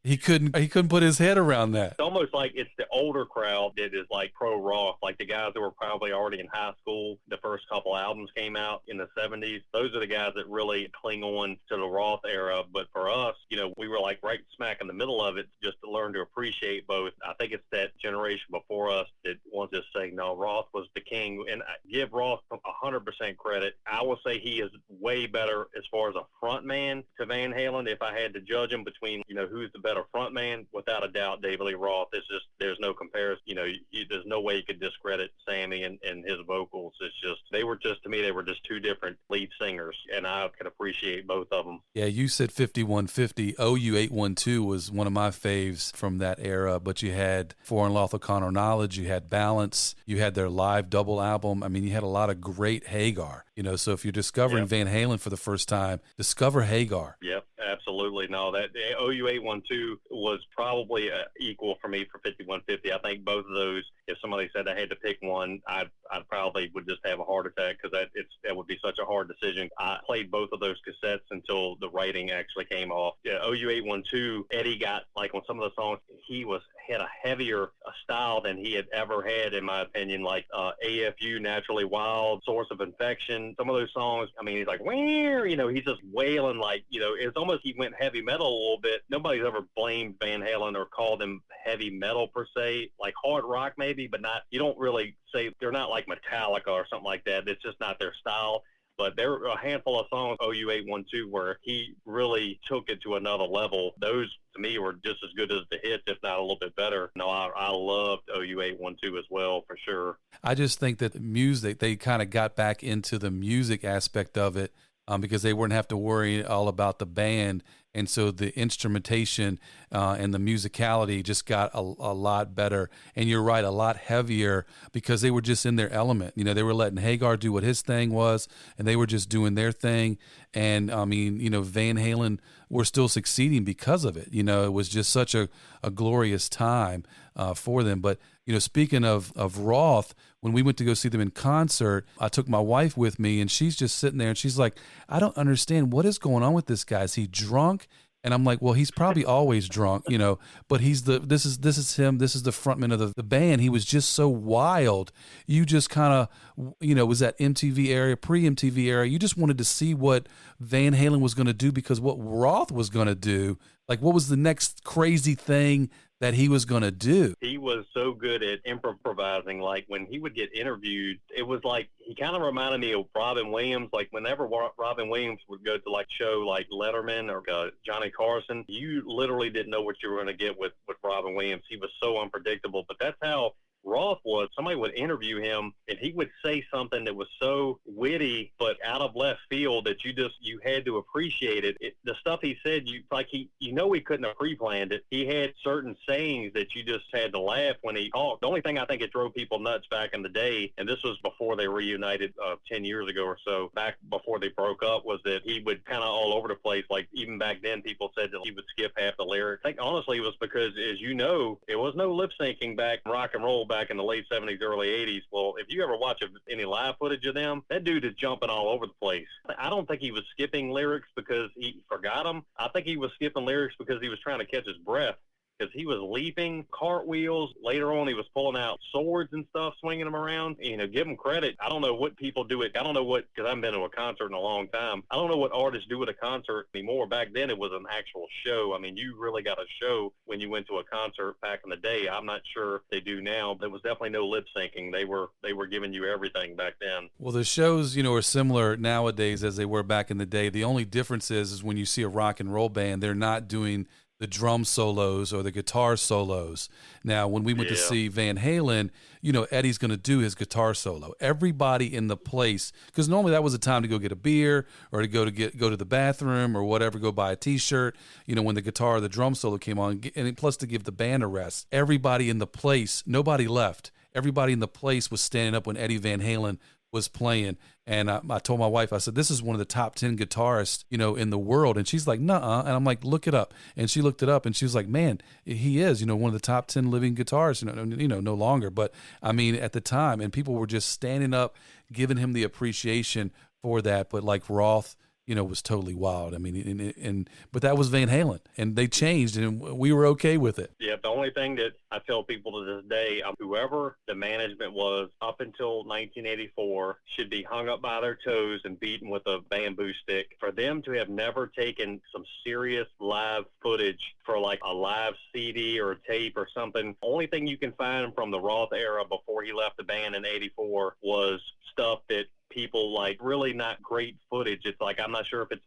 he couldn't put his head around that. It's almost like it's the older crowd that is like pro Roth, like the guys that were probably already in high school. The first couple albums came out in the 70s. Those are the guys that really cling on to the Roth era. But for us, we were like right smack in the middle of it, just to learn to appreciate both. I think it's that generation before us that wants to say, no, Roth was the king. And I give Roth 100% credit. I will say he is way better as far as a front man to Van Halen. If I had to judge him between, who's the better front man, without a doubt, David Lee Roth. It's just, there's no comparison. There's no way you could discredit Sammy and his vocals. It's just, to me, they were just 2 different lead singers, and I could appreciate both of them. Yeah, you said 5150. OU812 was one of my faves from that era, but you had For and Lawful Carnal Knowledge, you had Balance, you had their live double album. I mean, you had a lot of great Hagar. So if you're discovering Van Halen for the first time, discover Hagar. Yep, Absolutely. No, that OU 812 was probably equal for me for 5150. I think both of those, if somebody said I had to pick one, I probably would just have a heart attack because that would be such a hard decision. I played both of those cassettes until the writing actually came off. Yeah, OU 812, Eddie got, like, on some of the songs, he had a heavier style than he had ever had, in my opinion, like AFU, Naturally Wild, Source of Infection. Some of those songs, I mean, he's like, where, he's just wailing like, it's almost he went heavy metal a little bit. Nobody's ever blamed Van Halen or called him heavy metal per se, like hard rock maybe, but not, you don't really say, they're not like Metallica or something like that. It's just not their style. But there are a handful of songs, OU 812, where he really took it to another level. Those, to me, were just as good as the hits, if not a little bit better. No, I loved OU 812 as well, for sure. I just think that music, they kind of got back into the music aspect of it because they wouldn't have to worry all about the band. And so the instrumentation and the musicality just got a lot better. And you're right, a lot heavier because they were just in their element. They were letting Hagar do what his thing was, and they were just doing their thing. And, I mean, Van Halen were still succeeding because of it. It was just such a glorious time for them. But, speaking of Roth, when we went to go see them in concert, I took my wife with me, and she's just sitting there, and she's like, I don't understand what is going on with this guy. Is he drunk? And I'm like, well, he's probably always drunk, but this is him. This is the frontman of the band. He was just so wild. You just kind of, was that MTV era, pre-MTV era. You just wanted to see what Van Halen was going to do because what Roth was going to do, like what was the next crazy thing that he was going to do. He was so good at improvising. Like when he would get interviewed, it was like he kind of reminded me of Robin Williams. Like whenever Robin Williams would go to like show like Letterman or Johnny Carson, you literally didn't know what you were going to get with Robin Williams. He was so unpredictable, but that's how Roth was. Somebody would interview him and he would say something that was so witty but out of left field that you had to appreciate it. The stuff he said, he couldn't have pre-planned it. He had certain sayings that you just had to laugh when he talked. The only thing I think it drove people nuts back in the day, and this was before they reunited 10 years ago or so, back before they broke up, was that he would kind of all over the place. Like even back then people said that he would skip half the lyrics. I think honestly it was because, as you know, there was no lip syncing back in rock and roll back in the late 70s, early 80s. Well, if you ever watch any live footage of them, that dude is jumping all over the place. I don't think he was skipping lyrics because he forgot them. I think he was skipping lyrics because he was trying to catch his breath, because he was leaping, cartwheels. Later on, he was pulling out swords and stuff, swinging them around. Give him credit. I don't know what people do it. I don't know what, because I haven't been to a concert in a long time. I don't know what artists do at a concert anymore. Back then, it was an actual show. I mean, you really got a show when you went to a concert back in the day. I'm not sure if they do now. There was definitely no lip syncing. They were giving you everything back then. Well, the shows, are similar nowadays as they were back in the day. The only difference is when you see a rock and roll band, they're not doing the drum solos or the guitar solos. Now, when we went to see Van Halen, Eddie's going to do his guitar solo. Everybody in the place, because normally that was a time to go get a beer or to go to the bathroom or whatever, go buy a T-shirt. When the guitar or the drum solo came on, and plus to give the band a rest. Everybody in the place, nobody left. Everybody in the place was standing up when Eddie Van Halen was playing. And I told my wife, I said, this is one of the top 10 guitarists, in the world. And she's like, nuh-uh. And I'm like, look it up. And she looked it up and she was like, man, he is, one of the top 10 living guitarists, no longer. But I mean, at the time, and people were just standing up, giving him the appreciation for that. But like Roth, was totally wild. I mean, but that was Van Halen, and they changed, and we were okay with it. Yeah, the only thing that I tell people to this day, whoever the management was up until 1984 should be hung up by their toes and beaten with a bamboo stick. For them to have never taken some serious live footage for like a live CD or a tape or something, only thing you can find from the Roth era before he left the band in 84 was stuff that people like really not great footage. It's like, I'm not sure if it's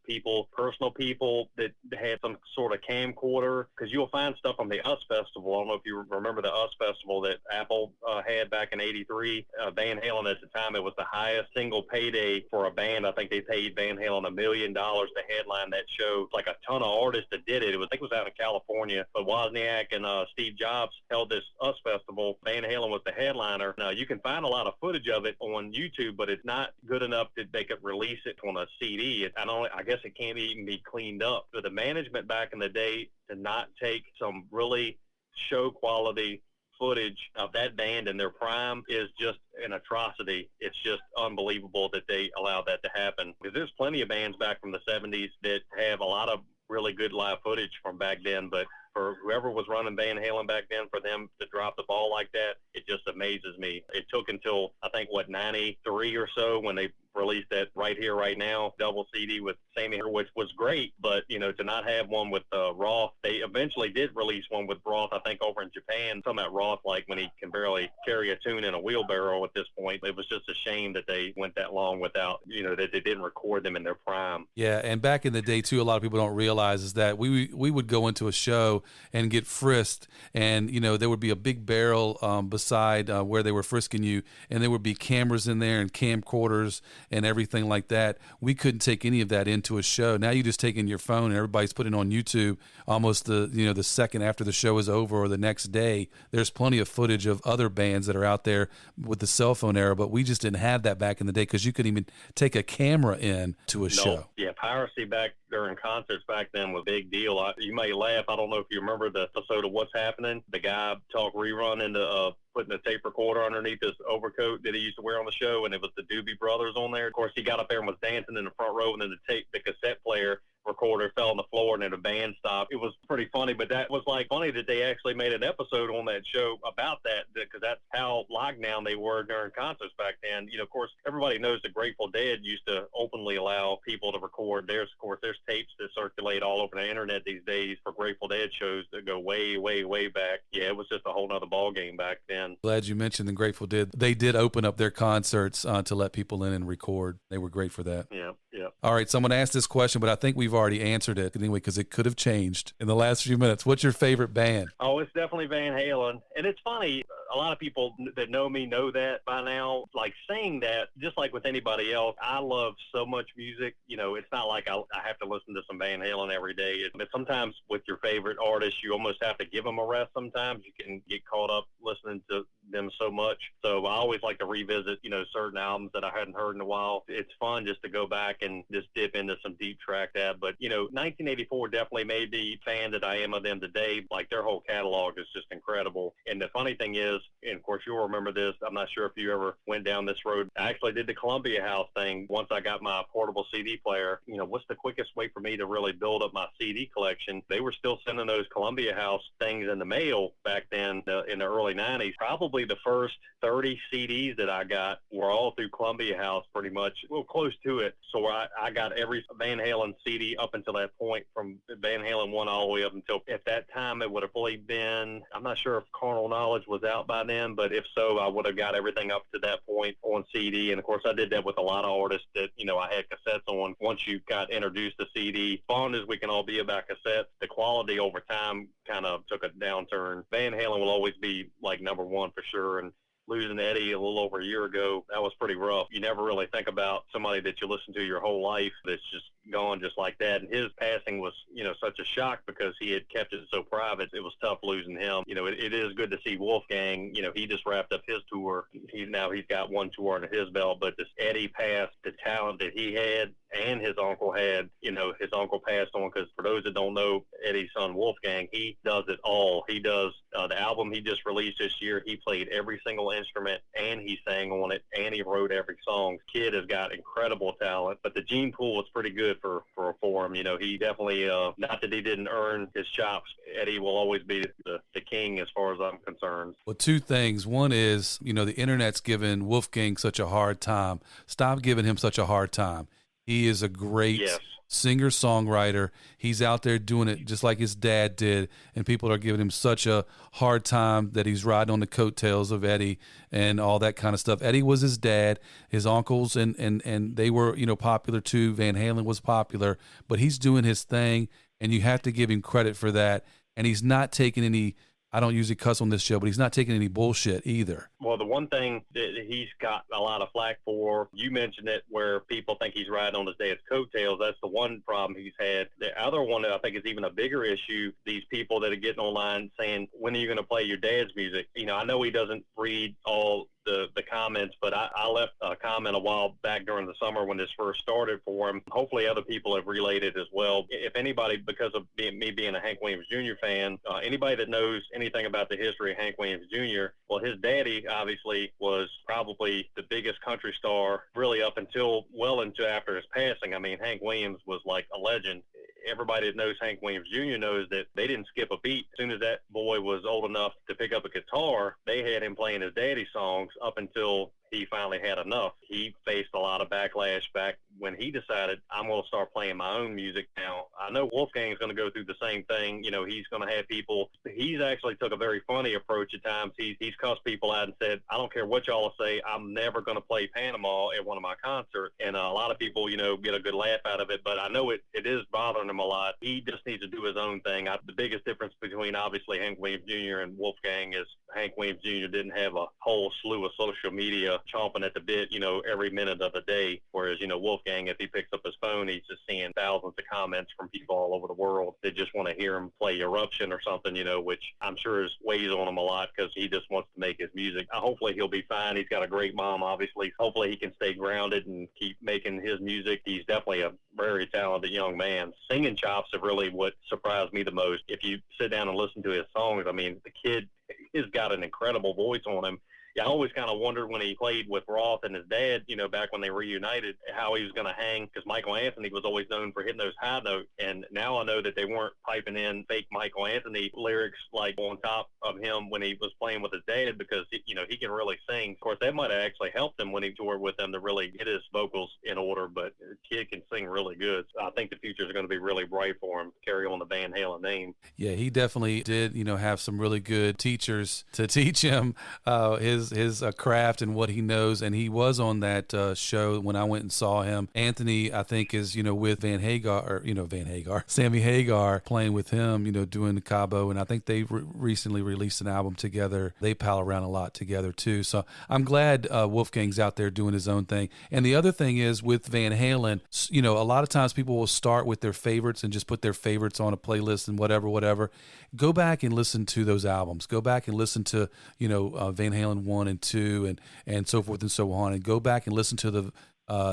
personal people that had some sort of camcorder, because you'll find stuff from the US Festival. I don't know if you remember the US Festival that Apple had back in 83. Van Halen at the time, it was the highest single payday for a band. I think they paid Van Halen $1 million to headline that show. Like a ton of artists that did it. I think it was out in California, but Wozniak and Steve Jobs held this US Festival. Van Halen was the headliner. Now you can find a lot of footage of it on YouTube, but it's not good enough enough that they could release it on a CD. I guess it can't even be cleaned up. So the management back in the day to not take some really show quality footage of that band in their prime is just an atrocity. It's just unbelievable that they allowed that to happen, because there's plenty of bands back from the 70s that have a lot of really good live footage from back then, but for whoever was running Van Halen back then, for them to drop the ball like that, it just amazes me. It took until, I think, 93 or so when they released that Right Here, Right Now double CD with Sammy Hagar, which was great, but, to not have one with Roth. They eventually did release one with Roth, I think, over in Japan. Some at Roth, like when he can barely carry a tune in a wheelbarrow at this point. It was just a shame that they went that long without, that they didn't record them in their prime. Yeah, and back in the day, too, a lot of people don't realize is that we would go into a show and get frisked, and, there would be a big barrel beside where they were frisking you, and there would be cameras in there and camcorders and everything like that. We couldn't take any of that into a show. Now you just take in your phone and everybody's putting it on YouTube almost the second after the show is over or the next day. There's plenty of footage of other bands that are out there with the cell phone era, but we just didn't have that back in the day because you couldn't even take a camera in to a show. Yeah, piracy back during concerts back then was a big deal. You may laugh. I don't know if you remember the episode of What's Happening. The guy talked rerun into putting a tape recorder underneath his overcoat that he used to wear on the show, and it was the Doobie Brothers on there. Of course, he got up there and was dancing in the front row, and then the cassette player recorder fell on the floor and then the band stopped. It was pretty funny, but that was funny that they actually made an episode on that show about that, because that's how locked down they were during concerts back then. Of course, everybody knows the Grateful Dead used to openly allow people to record. There's tapes that circulate all over the internet these days for Grateful Dead shows that go way, way, way back. Yeah, it was just a whole nother ball game back then. Glad you mentioned the Grateful Dead. They did open up their concerts to let people in and record. They were great for that. Yeah. All right, so I'm going to ask this question, but I think we've already answered it anyway because it could have changed in the last few minutes. What's your favorite band? Oh, it's definitely Van Halen. And it's funny, a lot of people that know me know that by now. Like, saying that, just like with anybody else, I love so much music. It's not like I have to listen to some Van Halen every day. But sometimes with your favorite artist, you almost have to give them a rest sometimes. You can get caught up listening to them so much. So I always like to revisit, certain albums that I hadn't heard in a while. It's fun just to go back and just dip into some deep track that. But, 1984 definitely made me fan that I am of them today. Like, their whole catalog is just incredible. And the funny thing is, and of course you'll remember this, I'm not sure if you ever went down this road. I actually did the Columbia House thing once I got my portable CD player. What's the quickest way for me to really build up my CD collection? They were still sending those Columbia House things in the mail back then in the early 90s. Probably the first 30 CDs that I got were all through Columbia House, pretty much, well, close to it. So I got every Van Halen CD up until that point, from Van Halen 1 all the way up until, at that time, it would have probably been, I'm not sure if Carnal Knowledge was out by then, but if so, I would have got everything up to that point on CD. And of course, I did that with a lot of artists that, I had cassettes on. Once you got introduced to CD, fond as we can all be about cassettes, the quality over time kind of took a downturn. Van Halen will always be like number one for sure. And losing Eddie a little over a year ago, that was pretty rough. You never really think about somebody that you listen to your whole life that's just gone just like that. And his passing was, such a shock because he had kept it so private. It was tough losing him. It is good to see Wolfgang. He just wrapped up his tour. He's got one tour under his belt, but this Eddie passed, the talent that he had and his uncle had, his uncle passed on, because for those that don't know, Eddie's son Wolfgang, he does it all. He does the album he just released this year. He played every single instrument and he sang on it and he wrote every song. Kid has got incredible talent, but the gene pool was pretty good for him. He definitely, not that he didn't earn his chops, Eddie will always be the king as far as I'm concerned. Well, two things. One is, the internet's giving Wolfgang such a hard time. Stop giving him such a hard time. He is a great singer-songwriter. He's out there doing it just like his dad did, and people are giving him such a hard time that he's riding on the coattails of Eddie and all that kind of stuff. Eddie was his dad, his uncles, and they were, popular too. Van Halen was popular, but he's doing his thing, and you have to give him credit for that. And he's not taking any, I don't usually cuss on this show, but he's not taking any bullshit either. Well, the one thing that he's got a lot of flack for, you mentioned it, where people think he's riding on his dad's coattails. That's the one problem he's had. The other one that I think is even a bigger issue, these people that are getting online saying, when are you going to play your dad's music? I know he doesn't read all the comments, but I left a comment a while back during the summer when this first started for him. Hopefully other people have related as well. If anybody, because of me being a Hank Williams Jr. fan, anybody that knows anything about the history of Hank Williams Jr., well, his daddy obviously was probably the biggest country star really up until well into after his passing. I mean, Hank Williams was like a legend. Everybody that knows Hank Williams Jr. knows that they didn't skip a beat. As soon as that boy was old enough to pick up a guitar, they had him playing his daddy songs up until he finally had enough. He faced a lot of backlash back when he decided, I'm going to start playing my own music now. I know Wolfgang's going to go through the same thing. You know, he's going to have people. He's actually took a very funny approach at times. He's cussed people out and said, I don't care what y'all say, I'm never going to play Panama at one of my concerts. And a lot of people, you know, get a good laugh out of it. But I know it is bothering him a lot. He just needs to do his own thing. The biggest difference between obviously Hank Williams Jr. and Wolfgang is Hank Williams Jr. didn't have a whole slew of social media chomping at the bit, you know, every minute of the day. Whereas, you know, Wolfgang, if he picks up his phone, he's just seeing thousands of comments from people all over the world that just want to hear him play Eruption or something, you know, which I'm sure weighs on him a lot because he just wants to make his music. Hopefully he'll be fine. He's got a great mom, obviously. Hopefully he can stay grounded and keep making his music. He's definitely a very talented young man. Singing chops are really what surprised me the most. If you sit down and listen to his songs, I mean, the kid has got an incredible voice on him. Yeah, I always kind of wondered when he played with Roth and his dad, you know, back when they reunited, how he was going to hang, because Michael Anthony was always known for hitting those high notes. And now I know that they weren't piping in fake Michael Anthony lyrics like on top of him when he was playing with his dad, because, you know, he can really sing. Of course, that might have actually helped him when he toured with them to really get his vocals in order, but the kid can sing really good. So I think the future is going to be really bright for him to carry on the Van Halen name. Yeah, he definitely did, you know, have some really good teachers to teach him his craft and what he knows. And he was on that show when I went and saw him. Anthony, I think, is, you know, with Sammy Hagar, playing with him, you know, doing the Cabo. And I think they recently released an album together. They pal around a lot together too. So I'm glad Wolfgang's out there doing his own thing. And the other thing is with Van Halen, you know, a lot of times people will start with their favorites and just put their favorites on a playlist and whatever. Go back and listen to those albums. Go back and listen to, you know, Van Halen 1 and 2 and so forth and so on. And go back and listen to the,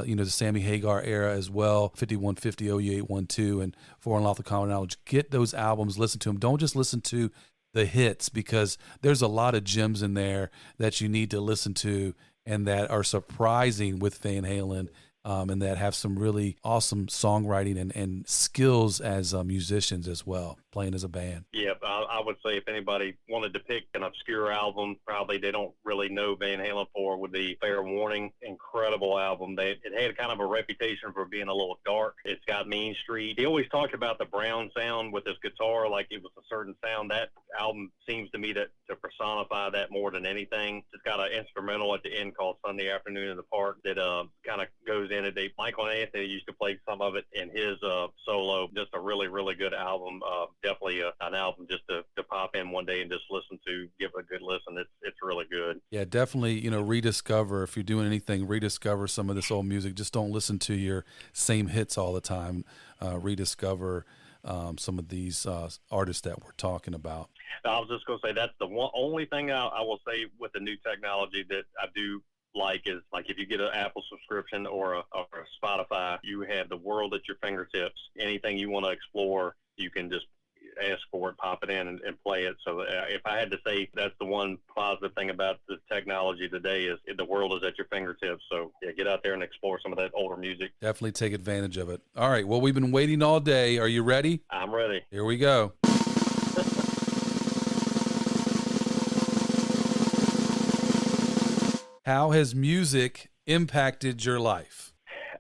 you know, the Sammy Hagar era as well, 5150, OU 812, and For Unlawful Common Knowledge. Get those albums, listen to them. Don't just listen to the hits, because there's a lot of gems in there that you need to listen to and that are surprising with Van Halen. And that have some really awesome songwriting and skills as musicians as well, playing as a band. Yeah, I would say if anybody wanted to pick an obscure album, probably they don't really know Van Halen for, would be Fair Warning. Incredible album. It had kind of a reputation for being a little dark. It's got Mean Street. He always talked about the Brown sound with his guitar, like it was a certain sound. That album seems to me to personify that more than anything. It's got an instrumental at the end called Sunday Afternoon in the Park that kind of goes in it. Michael Anthony used to play some of it in his solo. Just a really, really good album. Definitely an album just to pop in one day and just listen to, give it a good listen. It's really good. Yeah, definitely, you know, rediscover, if you're doing anything, rediscover some of this old music. Just don't listen to your same hits all the time. Rediscover some of these artists that we're talking about. I was just going to say that's the only thing I will say with the new technology that I do like is, like, if you get an Apple subscription or a Spotify, you have the world at your fingertips. Anything you want to explore, you can just ask for it, pop it in, and play it. So if I had to say that's the one positive thing about the technology today is the world is at your fingertips. So yeah, get out there and explore some of that older music. Definitely take advantage of it. All right, well, we've been waiting all day. Are you ready? I'm ready. Here we go. How has music impacted your life?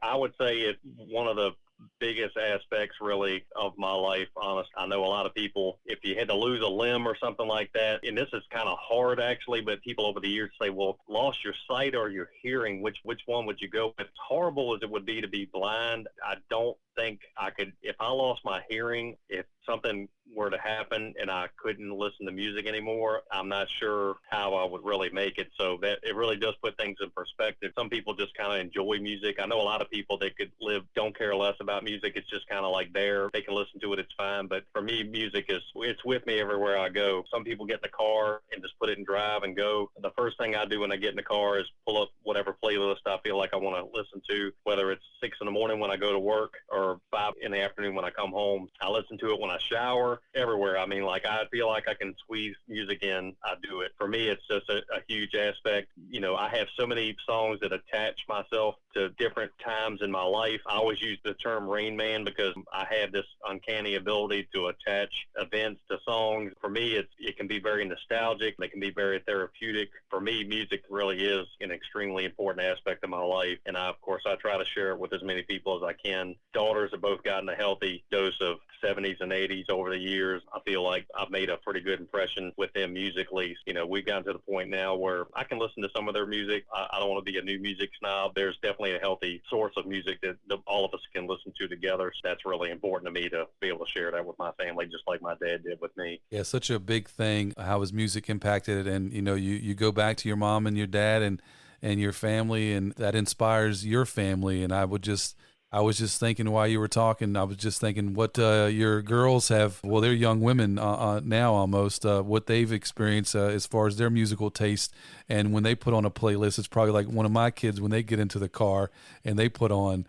I would say it's one of the biggest aspects really of my life, honest. I know a lot of people, if you had to lose a limb or something like that, and this is kind of hard actually, but people over the years say, well, lost your sight or your hearing, which one would you go with? As horrible as it would be to be blind, I don't think I could, if I lost my hearing, if something were to happen and I couldn't listen to music anymore, I'm not sure how I would really make it. So that it really does put things in perspective. Some people just kind of enjoy music. I know a lot of people that could don't care less about music. It's just kind of like there. They can listen to it, it's fine. But for me, music it's with me everywhere I go. Some people get in the car and just put it in drive and go. The first thing I do when I get in the car is pull up whatever playlist I feel like I want to listen to, whether it's 6 in the morning when I go to work or 5 in the afternoon when I come home. I listen to it when I shower, everywhere. I mean, like, I feel like I can squeeze music in, I do it. For me, it's just a huge aspect. You know, I have so many songs that attach myself to different times in my life. I always use the term Rain Man because I have this uncanny ability to attach events to songs. For me, it can be very nostalgic. It can be very therapeutic. For me, music really is an extremely important aspect of my life. And of course, I try to share it with as many people as I can. Daughters have both gotten a healthy dose of 70s and 80s over the years. I feel like I've made a pretty good impression with them musically. You know, we've gotten to the point now where I can listen to some of their music. I don't want to be a new music snob. There's definitely a healthy source of music that all of us can listen to together. So that's really important to me to be able to share that with my family, just like my dad did with me. Yeah, such a big thing. How has music impacted? And, you know, you go back to your mom and your dad and your family, and that inspires your family. And I was just thinking while you were talking, I was just thinking what your girls have, well, they're young women now almost, what they've experienced as far as their musical taste. And when they put on a playlist, it's probably like one of my kids when they get into the car and they put on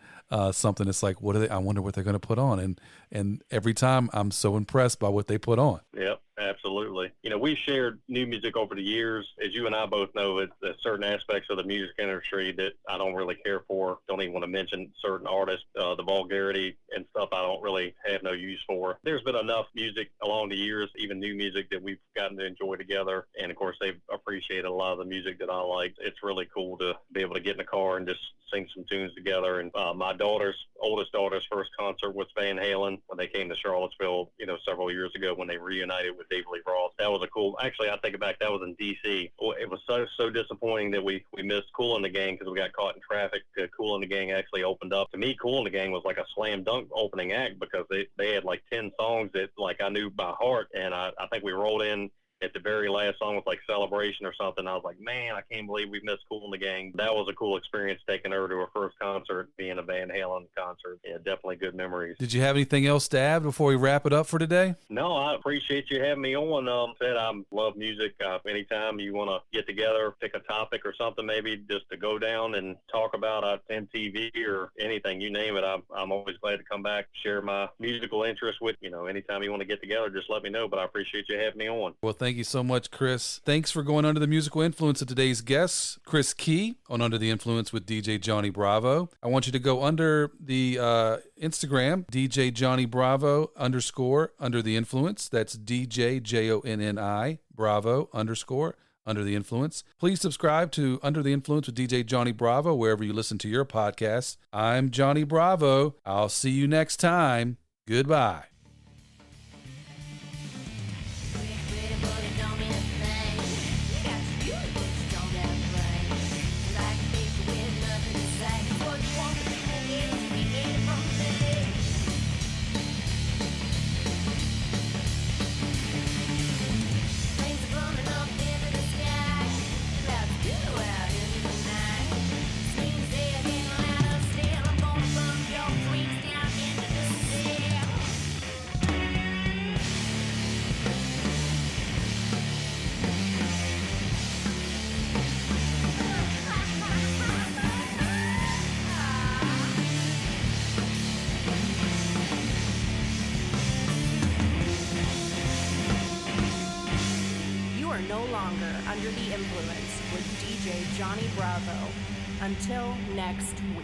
something, it's like, I wonder what they're going to put on. And every time I'm so impressed by what they put on. Yep. Absolutely. You know, we've shared new music over the years. As you and I both know, it's certain aspects of the music industry that I don't really care for. Don't even want to mention certain artists, the vulgarity and stuff I don't really have no use for. There's been enough music along the years, even new music, that we've gotten to enjoy together. And of course, they've appreciated a lot of the music that I like. It's really cool to be able to get in the car and just sing some tunes together. And my oldest daughter's first concert was Van Halen when they came to Charlottesville, you know, several years ago when they reunited with David Lee Roth. That was a cool, actually, I take it back, that was in D.C. It was so disappointing that we missed Kool and the Gang because we got caught in traffic. Kool and the Gang actually opened up. To me, Kool and the Gang was like a slam dunk opening act because they had like 10 songs that like I knew by heart, and I think we rolled in at the very last song was like Celebration or something. I was like, man, I can't believe we missed Kool and the Gang. That was a cool experience, taking her to her first concert, being a Van Halen concert. Yeah, definitely good memories. Did you have anything else to add before we wrap it up for today? No, I appreciate you having me on. I love music. Anytime you want to get together, pick a topic or something, maybe just to go down and talk about MTV or anything, you name it. I'm always glad to come back, share my musical interest with, you know, anytime you want to get together, just let me know. But I appreciate you having me on. Well, thank you so much, Chris. Thanks for going under the musical influence of today's guests, Chris Key on Under the Influence with DJ Johnny Bravo. I want you to go under the Instagram, DJ Johnny Bravo _ Under the Influence. That's DJ JONNI Bravo _ Under the Influence. Please subscribe to Under the Influence with DJ Johnny Bravo wherever you listen to your podcasts. I'm Johnny Bravo. I'll see you next time. Goodbye. No longer under the influence with DJ Johnny Bravo. Until next week.